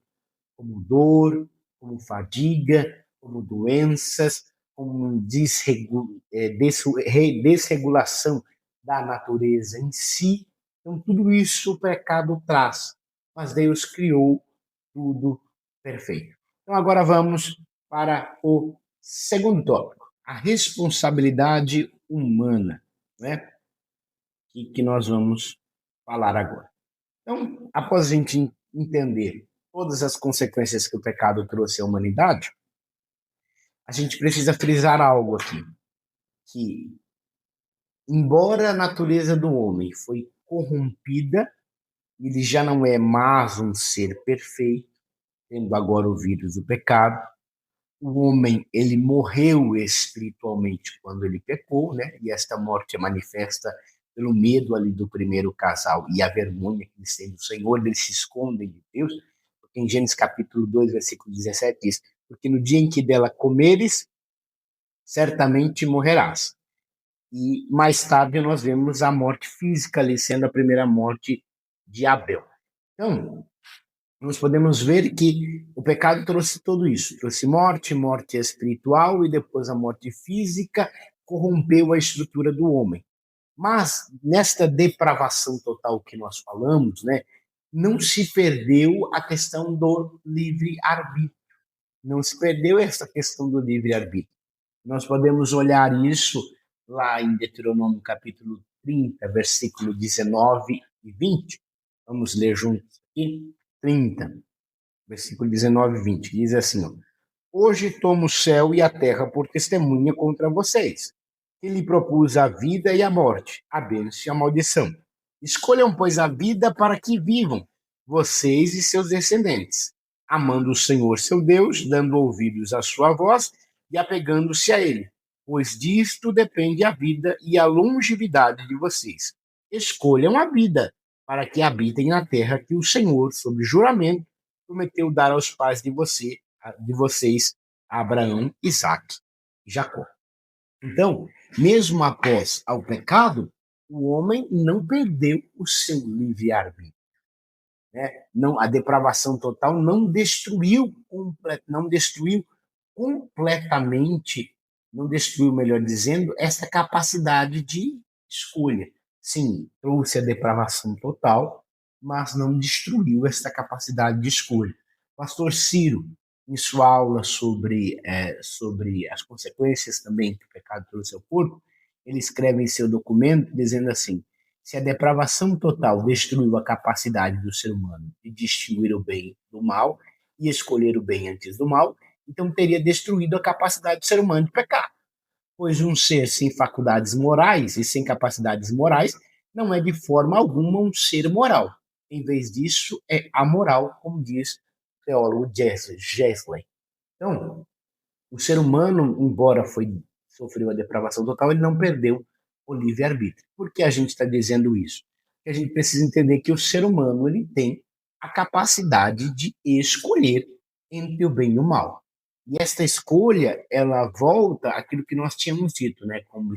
como dor, como fadiga, como doenças, como desregulação da natureza em si. Então, tudo isso o pecado traz, mas Deus criou tudo perfeito. Então, agora vamos para o segundo tópico, a responsabilidade humana, né? Que nós vamos falar agora. Então, após a gente entender todas as consequências que o pecado trouxe à humanidade, a gente precisa frisar algo aqui, que embora a natureza do homem foi corrompida, ele já não é mais um ser perfeito, tendo agora o vírus do pecado. O homem, ele morreu espiritualmente quando ele pecou, né? E esta morte é manifesta pelo medo ali do primeiro casal e a vergonha que eles têm do Senhor, eles se escondem de Deus, porque em Gênesis capítulo 2, versículo 17 diz, porque no dia em que dela comeres, certamente morrerás. E mais tarde nós vemos a morte física ali sendo a primeira morte de Abel. Então, nós podemos ver que o pecado trouxe tudo isso. Trouxe morte, morte espiritual e depois a morte física corrompeu a estrutura do homem. Mas nesta depravação total que nós falamos, né, não se perdeu a questão do livre-arbítrio. Não se perdeu essa questão do livre-arbítrio. Nós podemos olhar isso lá em Deuteronômio capítulo 30, versículo 19 e 20. Vamos ler juntos aqui. 30, versículo 19 e 20. Diz assim, ó, hoje tomo o céu e a terra por testemunha contra vocês, que lhe propus a vida e a morte, a bênção e a maldição. Escolham, pois, a vida para que vivam, vocês e seus descendentes, amando o Senhor seu Deus, dando ouvidos à sua voz e apegando-se a ele, pois disto depende a vida e a longevidade de vocês. Escolham a vida, para que habitem na terra que o Senhor, sob juramento, prometeu dar aos pais de vocês, Abraão, Isaque e Jacó. Então, mesmo após ao pecado, o homem não perdeu o seu livre-arbítrio. Né? Não, a depravação total não destruiu completamente, não destruiu, melhor dizendo, essa capacidade de escolha. Sim, trouxe a depravação total, mas não destruiu essa capacidade de escolha. Pastor Ciro, em sua aula sobre as consequências também que o pecado trouxe ao corpo, ele escreve em seu documento dizendo assim, se a depravação total destruiu a capacidade do ser humano de distinguir o bem do mal e escolher o bem antes do mal, então teria destruído a capacidade do ser humano de pecar. Pois um ser sem faculdades morais e sem capacidades morais não é de forma alguma um ser moral. Em vez disso, é amoral, como diz o teólogo Gesley. Então, o ser humano, embora sofreu a depravação total, ele não perdeu o livre-arbítrio. Por que a gente está dizendo isso? Porque a gente precisa entender que o ser humano ele tem a capacidade de escolher entre o bem e o mal. E esta escolha, ela volta àquilo que nós tínhamos dito, né? Como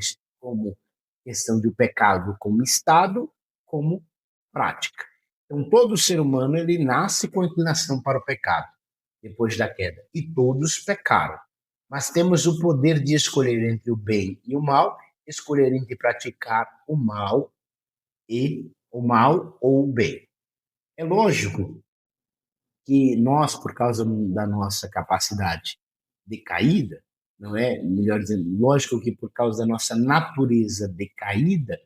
questão do pecado como estado, como prática. Então, todo ser humano ele nasce com inclinação para o pecado, depois da queda. E todos pecaram. Mas temos o poder de escolher entre o bem e o mal, escolher entre praticar o mal ou o bem. É lógico que nós, por causa da nossa capacidade decaída, não é? Melhor dizendo, lógico que por causa da nossa natureza decaída,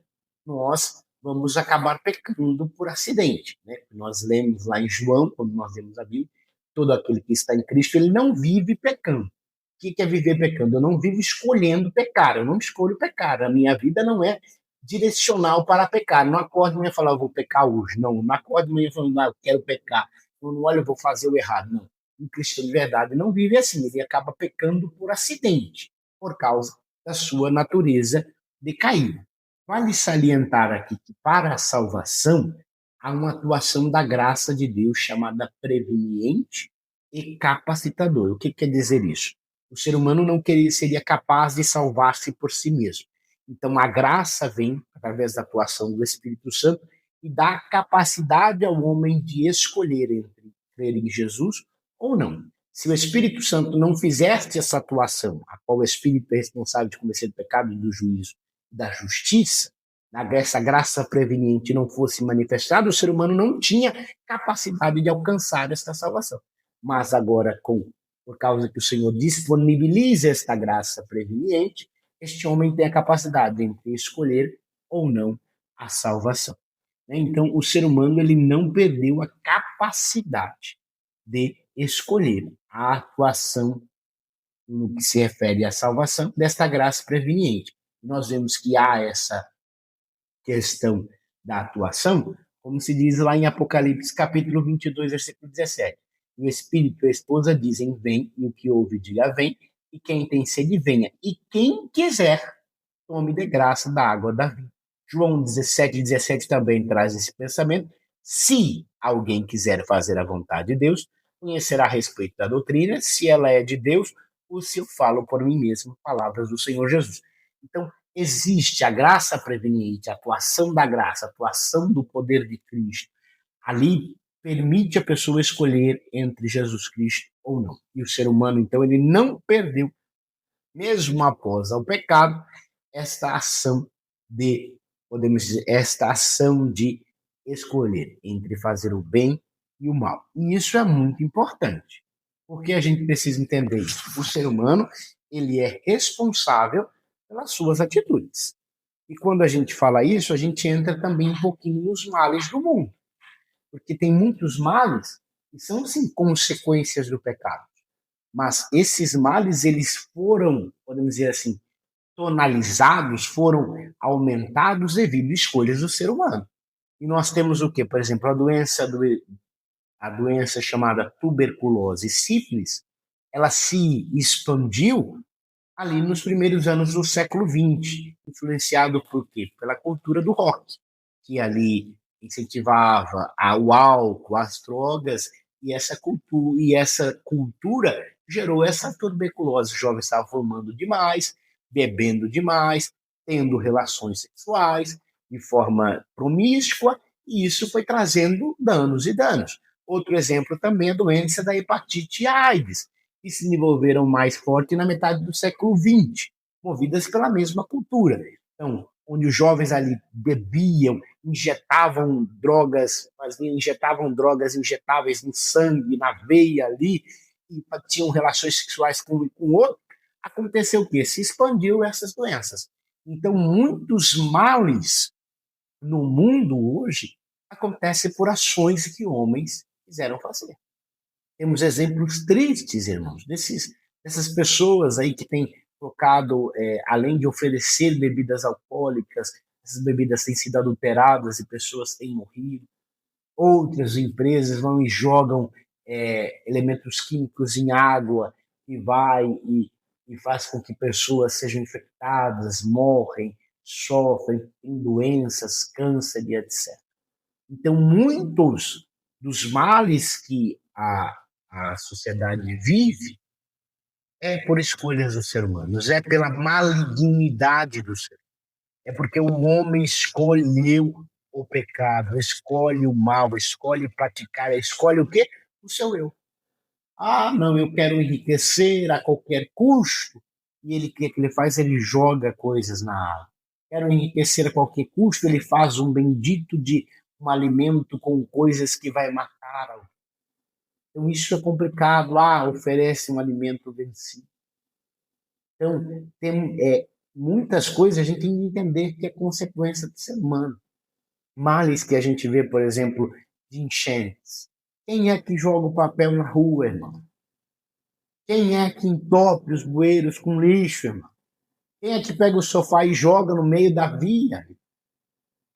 nós vamos acabar pecando por acidente, né? Nós lemos lá em João, quando nós lemos a Bíblia, todo aquele que está em Cristo, ele não vive pecando. O que é viver pecando? Eu não vivo escolhendo pecar, eu não escolho pecar. A minha vida não é direcional para pecar. Não acordo de manhã e falo, eu vou pecar hoje. Não acordo de manhã e falo, eu quero pecar. Não olho, eu vou fazer o errado. Não. Um cristão de verdade não vive assim. Ele acaba pecando por acidente, por causa da sua natureza decaída. Vale salientar aqui que para a salvação há uma atuação da graça de Deus chamada preveniente e capacitador. O que quer dizer isso? O ser humano não seria capaz de salvar-se por si mesmo. Então a graça vem através da atuação do Espírito Santo e dá capacidade ao homem de escolher entre crer em Jesus ou não. Se o Espírito Santo não fizesse essa atuação, a qual o Espírito é responsável de convencer do pecado, do juízo e da justiça, essa graça preveniente não fosse manifestada, o ser humano não tinha capacidade de alcançar esta salvação. Mas agora, por causa que o Senhor disponibiliza esta graça preveniente, este homem tem a capacidade entre escolher ou não a salvação. Então, o ser humano ele não perdeu a capacidade de escolher a atuação no que se refere à salvação desta graça preveniente. Nós vemos que há essa questão da atuação, como se diz lá em Apocalipse, capítulo 22, versículo 17. O Espírito e a esposa dizem, vem, e o que ouve, diga, vem, e quem tem sede, venha, e quem quiser, tome de graça da água da vida. João 17 também traz esse pensamento. Se alguém quiser fazer a vontade de Deus, conhecerá a respeito da doutrina, se ela é de Deus, ou se eu falo por mim mesmo, palavras do Senhor Jesus. Então, existe a graça preveniente, a atuação da graça, a atuação do poder de Cristo. Ali permite a pessoa escolher entre Jesus Cristo ou não. E o ser humano, então, ele não perdeu, mesmo após o pecado, esta ação de, podemos dizer, esta ação de escolher entre fazer o bem e o mal. E isso é muito importante, porque a gente precisa entender isso. O ser humano, ele é responsável pelas suas atitudes. E quando a gente fala isso, a gente entra também um pouquinho nos males do mundo, porque tem muitos males que são, sim, consequências do pecado. Mas esses males, eles foram, podemos dizer assim, tonalizados, foram aumentados devido a escolhas do ser humano. E nós temos o quê? Por exemplo, a doença chamada tuberculose, sífilis, ela se expandiu ali nos primeiros anos do século XX, influenciado por quê? Pela cultura do rock, que ali incentivava o álcool, as drogas, e essa cultura gerou essa tuberculose. Os jovens estavam fumando demais, bebendo demais, tendo relações sexuais de forma promíscua, e isso foi trazendo danos e danos. Outro exemplo também é a doença da hepatite AIDS, que se desenvolveram mais forte na metade do século XX, movidas pela mesma cultura. Então, onde os jovens ali bebiam, injetavam drogas injetáveis no sangue, na veia ali, e tinham relações sexuais com o outro, aconteceu o quê? Se expandiu essas doenças. Então, muitos males no mundo hoje acontecem por ações que homens quiseram fazer. Temos exemplos tristes, irmãos, dessas pessoas aí que têm colocado, além de oferecer bebidas alcoólicas, essas bebidas têm sido adulteradas e pessoas têm morrido. Outras empresas vão e jogam elementos químicos em água e faz com que pessoas sejam infectadas, morrem, sofrem, têm doenças, câncer e etc. Então, muitos dos males que a sociedade vive é por escolhas dos seres humanos, é pela malignidade do ser. É porque o homem escolheu o pecado, escolhe o mal, escolhe praticar, escolhe o quê? O seu eu. Ah, não, eu quero enriquecer a qualquer custo. E ele, o que ele faz? Ele joga coisas na água. Quero enriquecer a qualquer custo, ele faz um bendito de um alimento com coisas que vai matar alguém. Então, isso é complicado. Oferece um alimento vencido. Então, muitas coisas a gente tem que entender que é consequência do ser humano. Males que a gente vê, por exemplo, de enchentes. Quem é que joga o papel na rua, irmão? Quem é que entope os bueiros com lixo, irmão? Quem é que pega o sofá e joga no meio da via?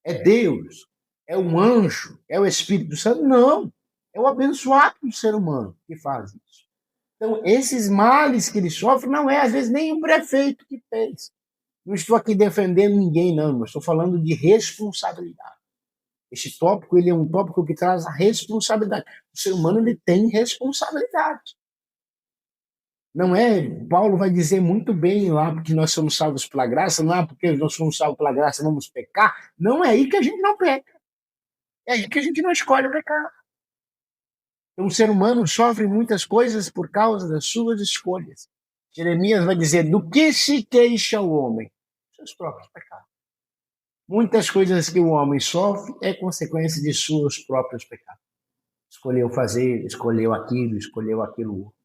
É Deus? É um anjo? É o Espírito Santo? Não. É o abençoado do ser humano que faz isso. Então, esses males que ele sofre não é, às vezes, nem o prefeito que fez. Não estou aqui defendendo ninguém, não. Eu estou falando de responsabilidade. Este tópico, ele é um tópico que traz a responsabilidade. O ser humano, ele tem responsabilidade. Não é, Paulo vai dizer muito bem lá, porque nós somos salvos pela graça, não é porque nós somos salvos pela graça, vamos pecar. Não é aí que a gente não peca. É aí que a gente não escolhe pecar. Então, o ser humano sofre muitas coisas por causa das suas escolhas. Jeremias vai dizer, do que se queixa o homem? Seus próprios pecados. Muitas coisas que o homem sofre é consequência de seus próprios pecados. Escolheu fazer, escolheu aquilo outro.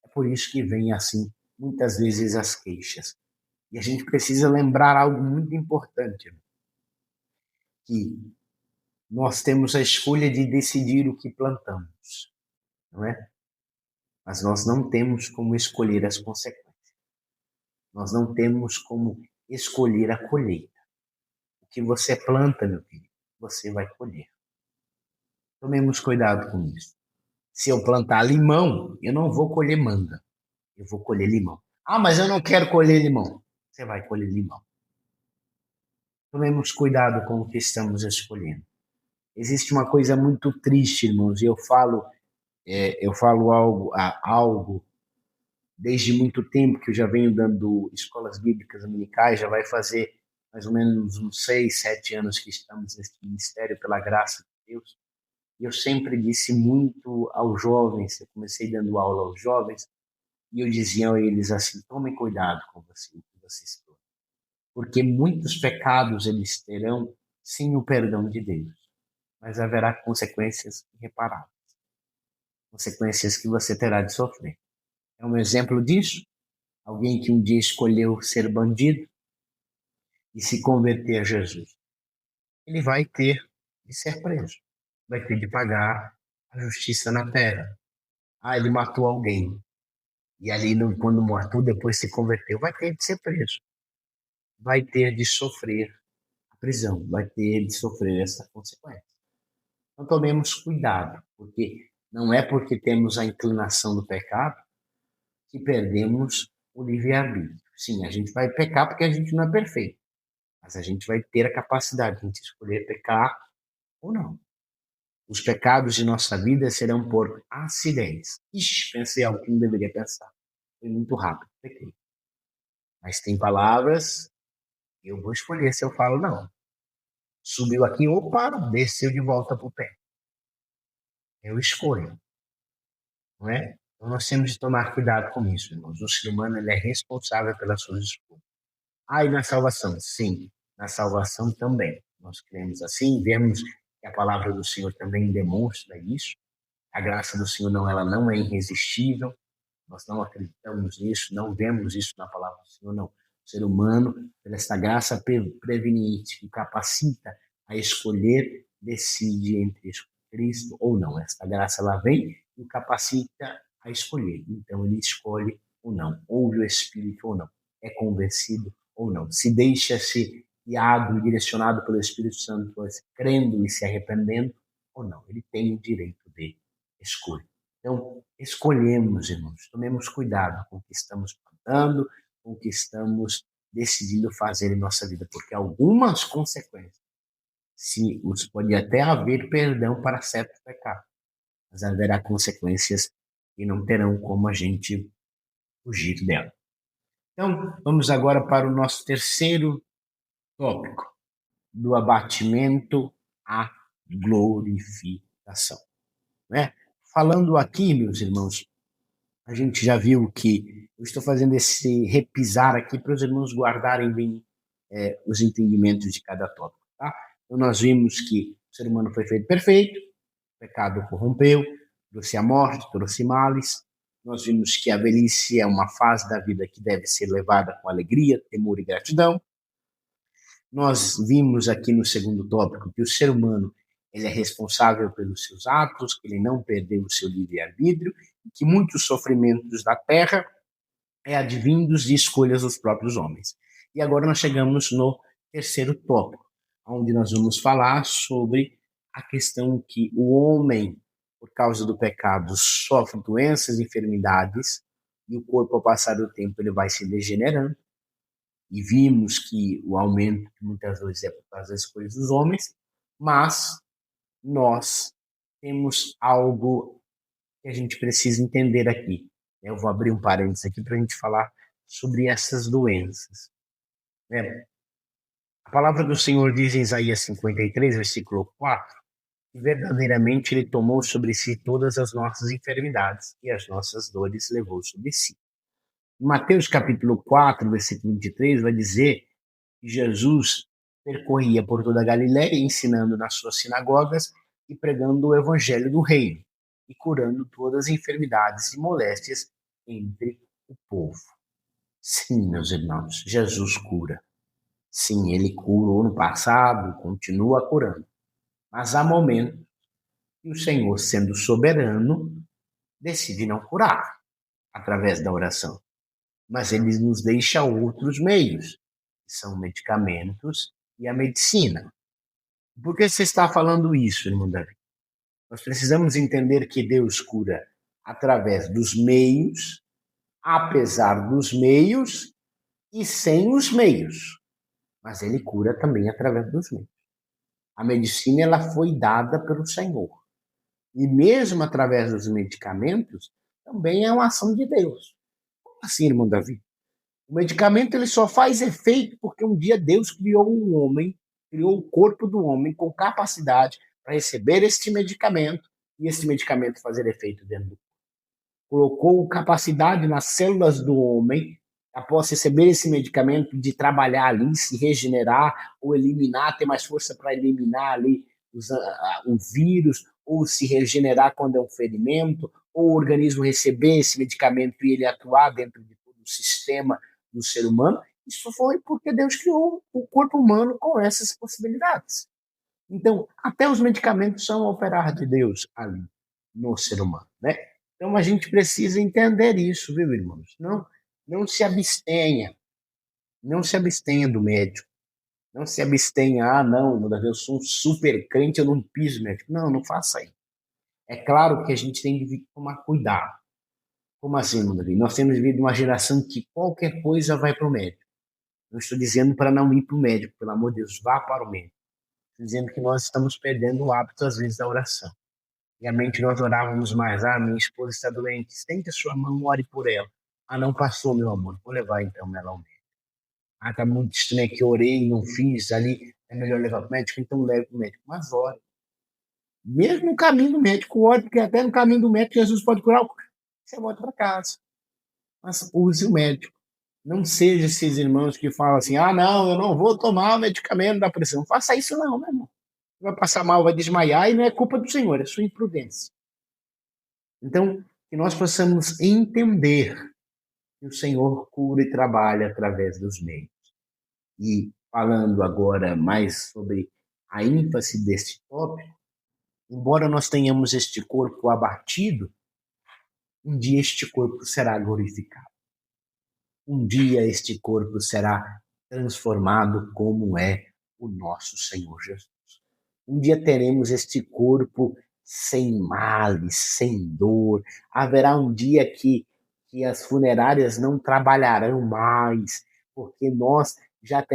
É por isso que vem assim, muitas vezes, as queixas. E a gente precisa lembrar algo muito importante, que nós temos a escolha de decidir o que plantamos, não é? Mas nós não temos como escolher as consequências. Nós não temos como escolher a colheita. O que você planta, meu filho, você vai colher. Tomemos cuidado com isso. Se eu plantar limão, eu não vou colher manga. Eu vou colher limão. Mas eu não quero colher limão. Você vai colher limão. Tomemos cuidado com o que estamos escolhendo. Existe uma coisa muito triste, irmãos, e eu falo algo desde muito tempo que eu já venho dando escolas bíblicas dominicais, já vai fazer mais ou menos uns 6, 7 anos que estamos nesse ministério, pela graça de Deus. E eu sempre disse muito aos jovens, eu comecei dando aula aos jovens, e eu dizia a eles assim, tomem cuidado com você, o que vocês plantam. porque muitos pecados eles terão sim o perdão de Deus, mas haverá consequências irreparáveis, consequências que você terá de sofrer. É um exemplo disso? Alguém que um dia escolheu ser bandido e se converter a Jesus. Ele vai ter de ser preso, vai ter de pagar a justiça na terra. Ah, ele matou alguém. E ali, quando matou, depois se converteu, vai ter de ser preso. Vai ter de sofrer a prisão, vai ter de sofrer essa consequência. Então tomemos cuidado, porque não é porque temos a inclinação do pecado que perdemos o livre-arbítrio. Sim, a gente vai pecar porque a gente não é perfeito, mas a gente vai ter a capacidade de escolher pecar ou não. Os pecados de nossa vida serão por acidentes. Ixi, pensei algo que não deveria pensar. Foi muito rápido, pequei. Mas tem palavras que eu vou escolher se eu falo não. Subiu aqui, opa, desceu de volta para o pé. Eu escolho, não é? Então nós temos de tomar cuidado com isso, irmãos. O ser humano ele é responsável pelas suas escolhas. Ah, e na salvação? Sim, na salvação também. Nós cremos assim, vemos que a palavra do Senhor também demonstra isso. A graça do Senhor ela não é irresistível. Nós não acreditamos nisso, não vemos isso na palavra do Senhor, não. O ser humano, por essa graça preveniente que capacita a escolher, decide entre Cristo ou não. Essa graça ela vem e o capacita a escolher. Então ele escolhe ou não, ouve o Espírito ou não, é convencido ou não, se deixa ser guiado e direcionado pelo Espírito Santo, crendo e se arrependendo ou não. Ele tem o direito de escolha. Então, escolhemos, irmãos, tomemos cuidado com o que estamos plantando, com o que estamos decidindo fazer em nossa vida, porque algumas consequências, pode até haver perdão para certos pecados, mas haverá consequências que não terão como a gente fugir dela. Então, vamos agora para o nosso terceiro tópico, do abatimento à glorificação. Né? Falando aqui, meus irmãos, a gente já viu que eu estou fazendo esse repisar aqui para os irmãos guardarem bem os entendimentos de cada tópico. Tá? Então, nós vimos que o ser humano foi feito perfeito, o pecado corrompeu, trouxe a morte, trouxe males. Nós vimos que a velhice é uma fase da vida que deve ser levada com alegria, temor e gratidão. Nós vimos aqui no segundo tópico que o ser humano ele é responsável pelos seus atos, que ele não perdeu o seu livre-arbítrio, e que muitos sofrimentos da terra advindos de escolhas dos próprios homens. E agora nós chegamos no terceiro tópico, onde nós vamos falar sobre a questão que o homem, por causa do pecado, sofre doenças, enfermidades, e o corpo, ao passar do tempo, ele vai se degenerando. E vimos que o aumento muitas vezes é por causa das escolhas dos homens, mas nós temos algo que a gente precisa entender aqui. Eu vou abrir um parênteses aqui para a gente falar sobre essas doenças. A palavra do Senhor diz em Isaías 53, versículo 4, que verdadeiramente Ele tomou sobre si todas as nossas enfermidades e as nossas dores levou sobre si. Em Mateus capítulo 4, versículo 23, vai dizer que Jesus percorria por toda a Galiléia, ensinando nas suas sinagogas e pregando o evangelho do reino e curando todas as enfermidades e moléstias entre o povo. Sim, meus irmãos, Jesus cura. Sim, ele curou no passado, continua curando. Mas há momentos que o Senhor, sendo soberano, decide não curar através da oração. Mas ele nos deixa outros meios, que são medicamentos e a medicina. Por que você está falando isso, irmão Davi? Nós precisamos entender que Deus cura através dos meios, apesar dos meios e sem os meios. Mas ele cura também através dos meios. A medicina ela foi dada pelo Senhor. E mesmo através dos medicamentos, também é uma ação de Deus. Como assim, irmão Davi? O medicamento ele só faz efeito porque um dia Deus criou um homem, criou o corpo do homem com capacidade para receber este medicamento e esse medicamento fazer efeito dentro do corpo. Colocou capacidade nas células do homem após receber esse medicamento, de trabalhar ali, se regenerar ou eliminar, ter mais força para eliminar ali o vírus, ou se regenerar quando é um ferimento, ou o organismo receber esse medicamento e ele atuar dentro de todo o sistema do ser humano. Isso foi porque Deus criou o corpo humano com essas possibilidades. Então, até os medicamentos são operar de Deus ali no ser humano, né? Então, a gente precisa entender isso, viu, irmãos? Não se abstenha. Não se abstenha do médico. Não se abstenha, não, eu sou um super crente, eu não piso médico. Não faça isso. É claro que a gente tem que tomar cuidado. Como assim, Davi? Nós temos vivido uma geração que qualquer coisa vai para o médico. Não estou dizendo para não ir para o médico, pelo amor de Deus, vá para o médico. Estou dizendo que nós estamos perdendo o hábito, às vezes, da oração. Antigamente nós orávamos mais. Minha esposa está doente, estende a sua mão, ore por ela. Não passou, meu amor, vou levar então ela ao médico. Está muito estranho que eu orei, não fiz ali, é melhor levar para o médico, então leve para o médico. Mas ore. Mesmo no caminho do médico, ore, porque até no caminho do médico Jesus pode curar. Você volta para casa. Mas use o médico. Não seja esses irmãos que falam assim, não, eu não vou tomar o medicamento da pressão. Não faça isso não, meu irmão. Vai passar mal, vai desmaiar, e não é culpa do Senhor, é sua imprudência. Então, que nós possamos entender que o Senhor cura e trabalha através dos meios. E falando agora mais sobre a ênfase deste tópico, embora nós tenhamos este corpo abatido, um dia este corpo será glorificado. Um dia este corpo será transformado como é o nosso Senhor Jesus. Um dia teremos este corpo sem males, sem dor. Haverá um dia que as funerárias não trabalharão mais, porque nós já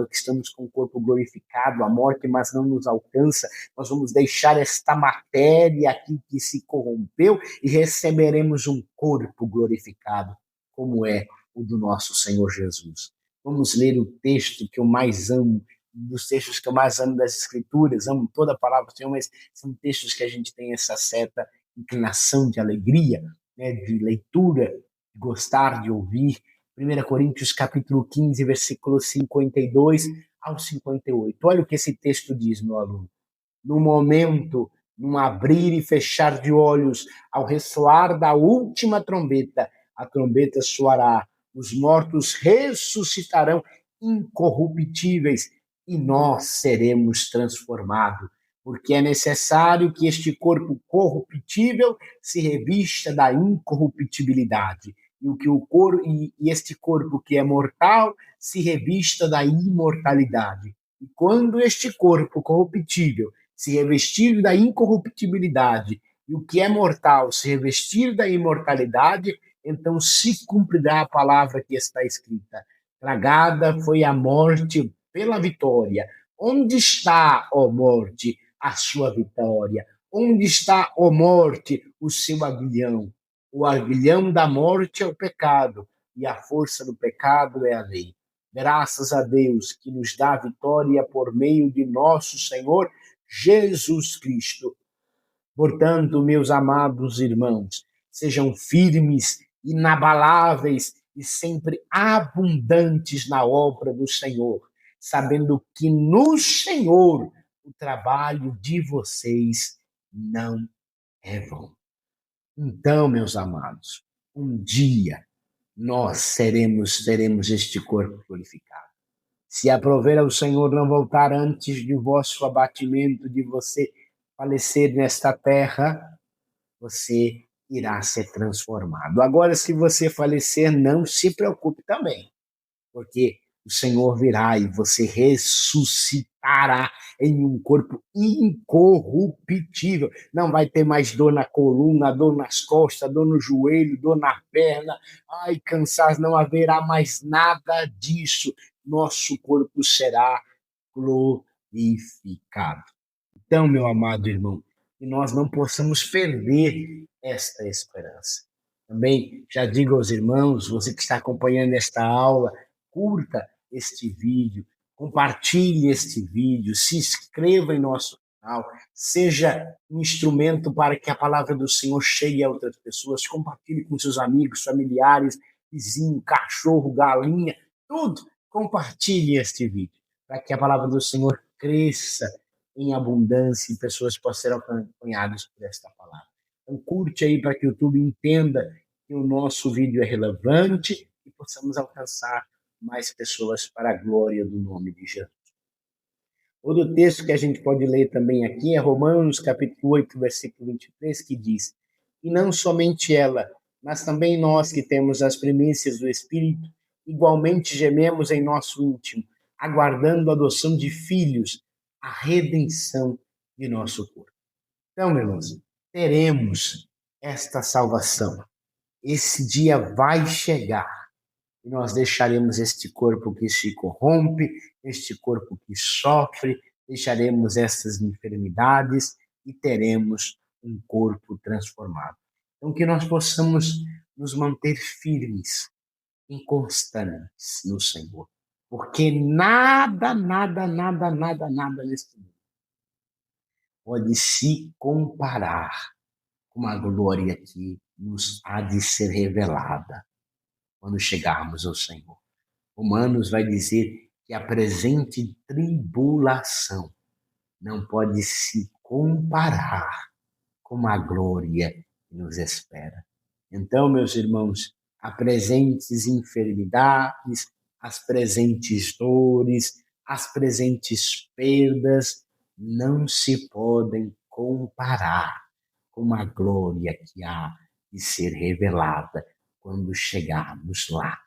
estamos com o corpo glorificado, a morte mas não nos alcança, nós vamos deixar esta matéria aqui que se corrompeu e receberemos um corpo glorificado, como é o do nosso Senhor Jesus. Vamos ler o texto que eu mais amo, dos textos que eu mais amo das Escrituras, amo toda a palavra do Senhor, mas são textos que a gente tem essa certa inclinação de alegria, né, de leitura, de gostar de ouvir. 1 Coríntios capítulo 15, versículos 52 ao 58. Olha o que esse texto diz, meu aluno. No momento, num abrir e fechar de olhos, ao ressoar da última trombeta, a trombeta soará, os mortos ressuscitarão incorruptíveis e nós seremos transformados, porque é necessário que este corpo corruptível se revista da incorruptibilidade e este corpo que é mortal se revista da imortalidade. E quando este corpo corruptível se revestir da incorruptibilidade e o que é mortal se revestir da imortalidade, então se cumprirá a palavra que está escrita. Tragada foi a morte pela vitória. Onde está, ó morte, a sua vitória? Onde está, ó morte, o seu aguilhão? O aguilhão da morte é o pecado, e a força do pecado é a lei. Graças a Deus que nos dá a vitória por meio de nosso Senhor Jesus Cristo. Portanto, meus amados irmãos, sejam firmes, inabaláveis e sempre abundantes na obra do Senhor, sabendo que no Senhor o trabalho de vocês não é vão. Então, meus amados, um dia nós teremos este corpo glorificado. Se aprover ao Senhor não voltar antes de vosso abatimento, de você falecer nesta terra, você irá ser transformado. Agora, se você falecer, não se preocupe também, porque o Senhor virá e você ressuscitará em um corpo incorruptível. Não vai ter mais dor na coluna, dor nas costas, dor no joelho, dor na perna, cansaço, não haverá mais nada disso. Nosso corpo será glorificado. Então, meu amado irmão, que nós não possamos perder esta esperança. Também já digo aos irmãos, você que está acompanhando esta aula, curta este vídeo, compartilhe este vídeo, se inscreva em nosso canal, seja um instrumento para que a palavra do Senhor chegue a outras pessoas, compartilhe com seus amigos, familiares, vizinho, cachorro, galinha, tudo. Compartilhe este vídeo, para que a palavra do Senhor cresça em abundância e pessoas possam ser acompanhadas por esta palavra. Então, curte aí para que o YouTube entenda que o nosso vídeo é relevante e possamos alcançar mais pessoas para a glória do nome de Jesus. Outro texto que a gente pode ler também aqui é Romanos, capítulo 8, versículo 23, que diz: e não somente ela, mas também nós que temos as primícias do Espírito, igualmente gememos em nosso íntimo, aguardando a adoção de filhos, a redenção de nosso corpo. Então, meus irmãos, teremos esta salvação. Esse dia vai chegar e nós deixaremos este corpo que se corrompe, este corpo que sofre, deixaremos estas enfermidades e teremos um corpo transformado. Então, que nós possamos nos manter firmes, inconstantes no Senhor, porque nada neste mundo pode se comparar com a glória que nos há de ser revelada quando chegarmos ao Senhor. Romanos vai dizer que a presente tribulação não pode se comparar com a glória que nos espera. Então, meus irmãos, as presentes enfermidades, as presentes dores, as presentes perdas não se podem comparar com a glória que há de ser revelada quando chegarmos lá.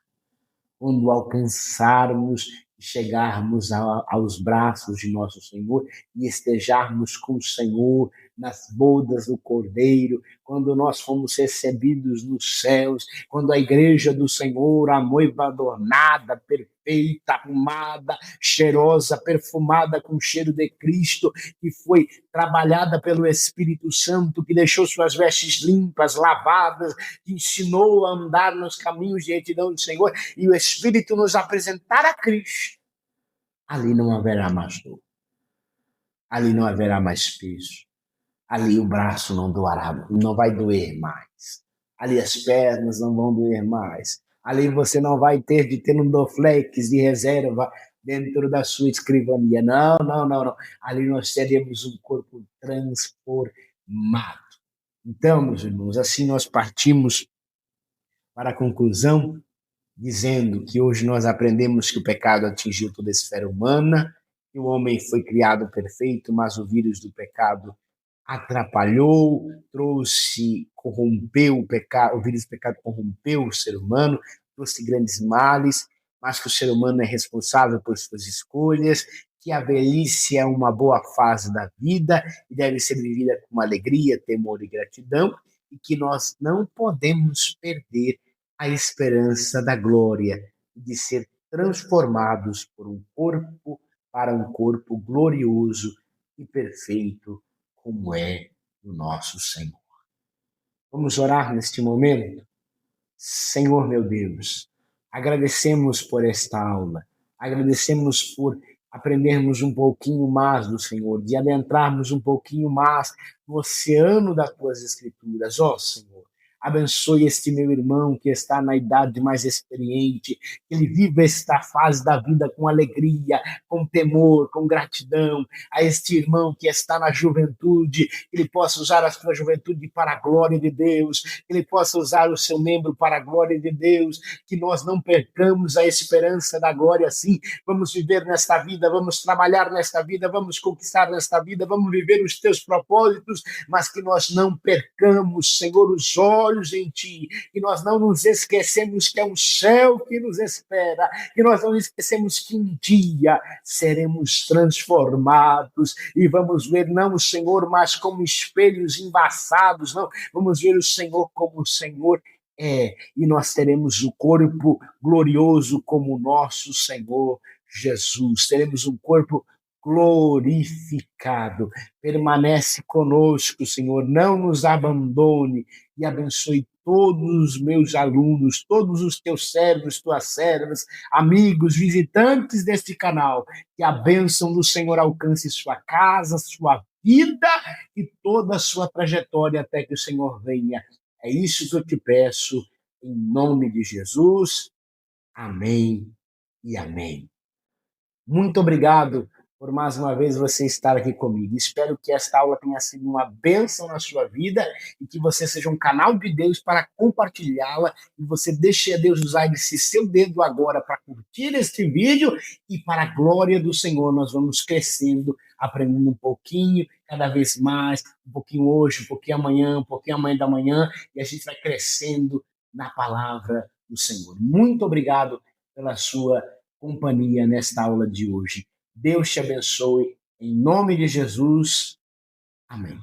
Quando alcançarmos e chegarmos aos braços de nosso Senhor e estejarmos com o Senhor nas bodas do Cordeiro, quando nós fomos recebidos nos céus, quando a igreja do Senhor, a noiva adornada, perfeita, arrumada, cheirosa, perfumada com o cheiro de Cristo, que foi trabalhada pelo Espírito Santo, que deixou suas vestes limpas, lavadas, que ensinou a andar nos caminhos de retidão do Senhor, e o Espírito nos apresentar a Cristo, ali não haverá mais dor, ali não haverá mais peso, ali o braço não vai doer mais, ali as pernas não vão doer mais, ali você não vai ter de ter um Dorflex de reserva dentro da sua escrivania, não, ali nós teremos um corpo transformado. Então, meus irmãos, assim nós partimos para a conclusão, dizendo que hoje nós aprendemos que o pecado atingiu toda a esfera humana, que o homem foi criado perfeito, mas o vírus do pecado atrapalhou, corrompeu o pecado, o vírus do pecado corrompeu o ser humano, trouxe grandes males, mas que o ser humano é responsável por suas escolhas, que a velhice é uma boa fase da vida e deve ser vivida com alegria, temor e gratidão, e que nós não podemos perder a esperança da glória, de ser transformados para um corpo glorioso e perfeito, como é o nosso Senhor. Vamos orar neste momento? Senhor meu Deus, agradecemos por esta aula, agradecemos por aprendermos um pouquinho mais do Senhor, de adentrarmos um pouquinho mais no oceano das tuas escrituras. Ó Senhor, abençoe este meu irmão que está na idade mais experiente, que ele viva esta fase da vida com alegria, com temor, com gratidão. A este irmão que está na juventude, que ele possa usar a sua juventude para a glória de Deus, que ele possa usar o seu membro para a glória de Deus, que nós não percamos a esperança da glória assim. Vamos viver nesta vida, vamos trabalhar nesta vida, vamos conquistar nesta vida, vamos viver os teus propósitos, mas que nós não percamos, Senhor, os olhos em ti, que nós não nos esquecemos que é um céu que nos espera, que nós não esquecemos que um dia seremos transformados e vamos ver não o Senhor mais como espelhos embaçados, não, vamos ver o Senhor como o Senhor é, e nós teremos o corpo glorioso como o nosso Senhor Jesus, teremos um corpo glorificado. Permanece conosco, Senhor, não nos abandone e abençoe todos os meus alunos, todos os teus servos, tuas servas, amigos, visitantes deste canal, que a bênção do Senhor alcance sua casa, sua vida e toda a sua trajetória até que o Senhor venha. É isso que eu te peço, em nome de Jesus. Amém e amém. Muito obrigado por mais uma vez você estar aqui comigo. Espero que esta aula tenha sido uma bênção na sua vida e que você seja um canal de Deus para compartilhá-la e você deixe a Deus usar esse seu dedo agora para curtir este vídeo e para a glória do Senhor nós vamos crescendo, aprendendo um pouquinho, cada vez mais, um pouquinho hoje, um pouquinho amanhã da manhã e a gente vai crescendo na palavra do Senhor. Muito obrigado pela sua companhia nesta aula de hoje. Deus te abençoe, em nome de Jesus. Amém.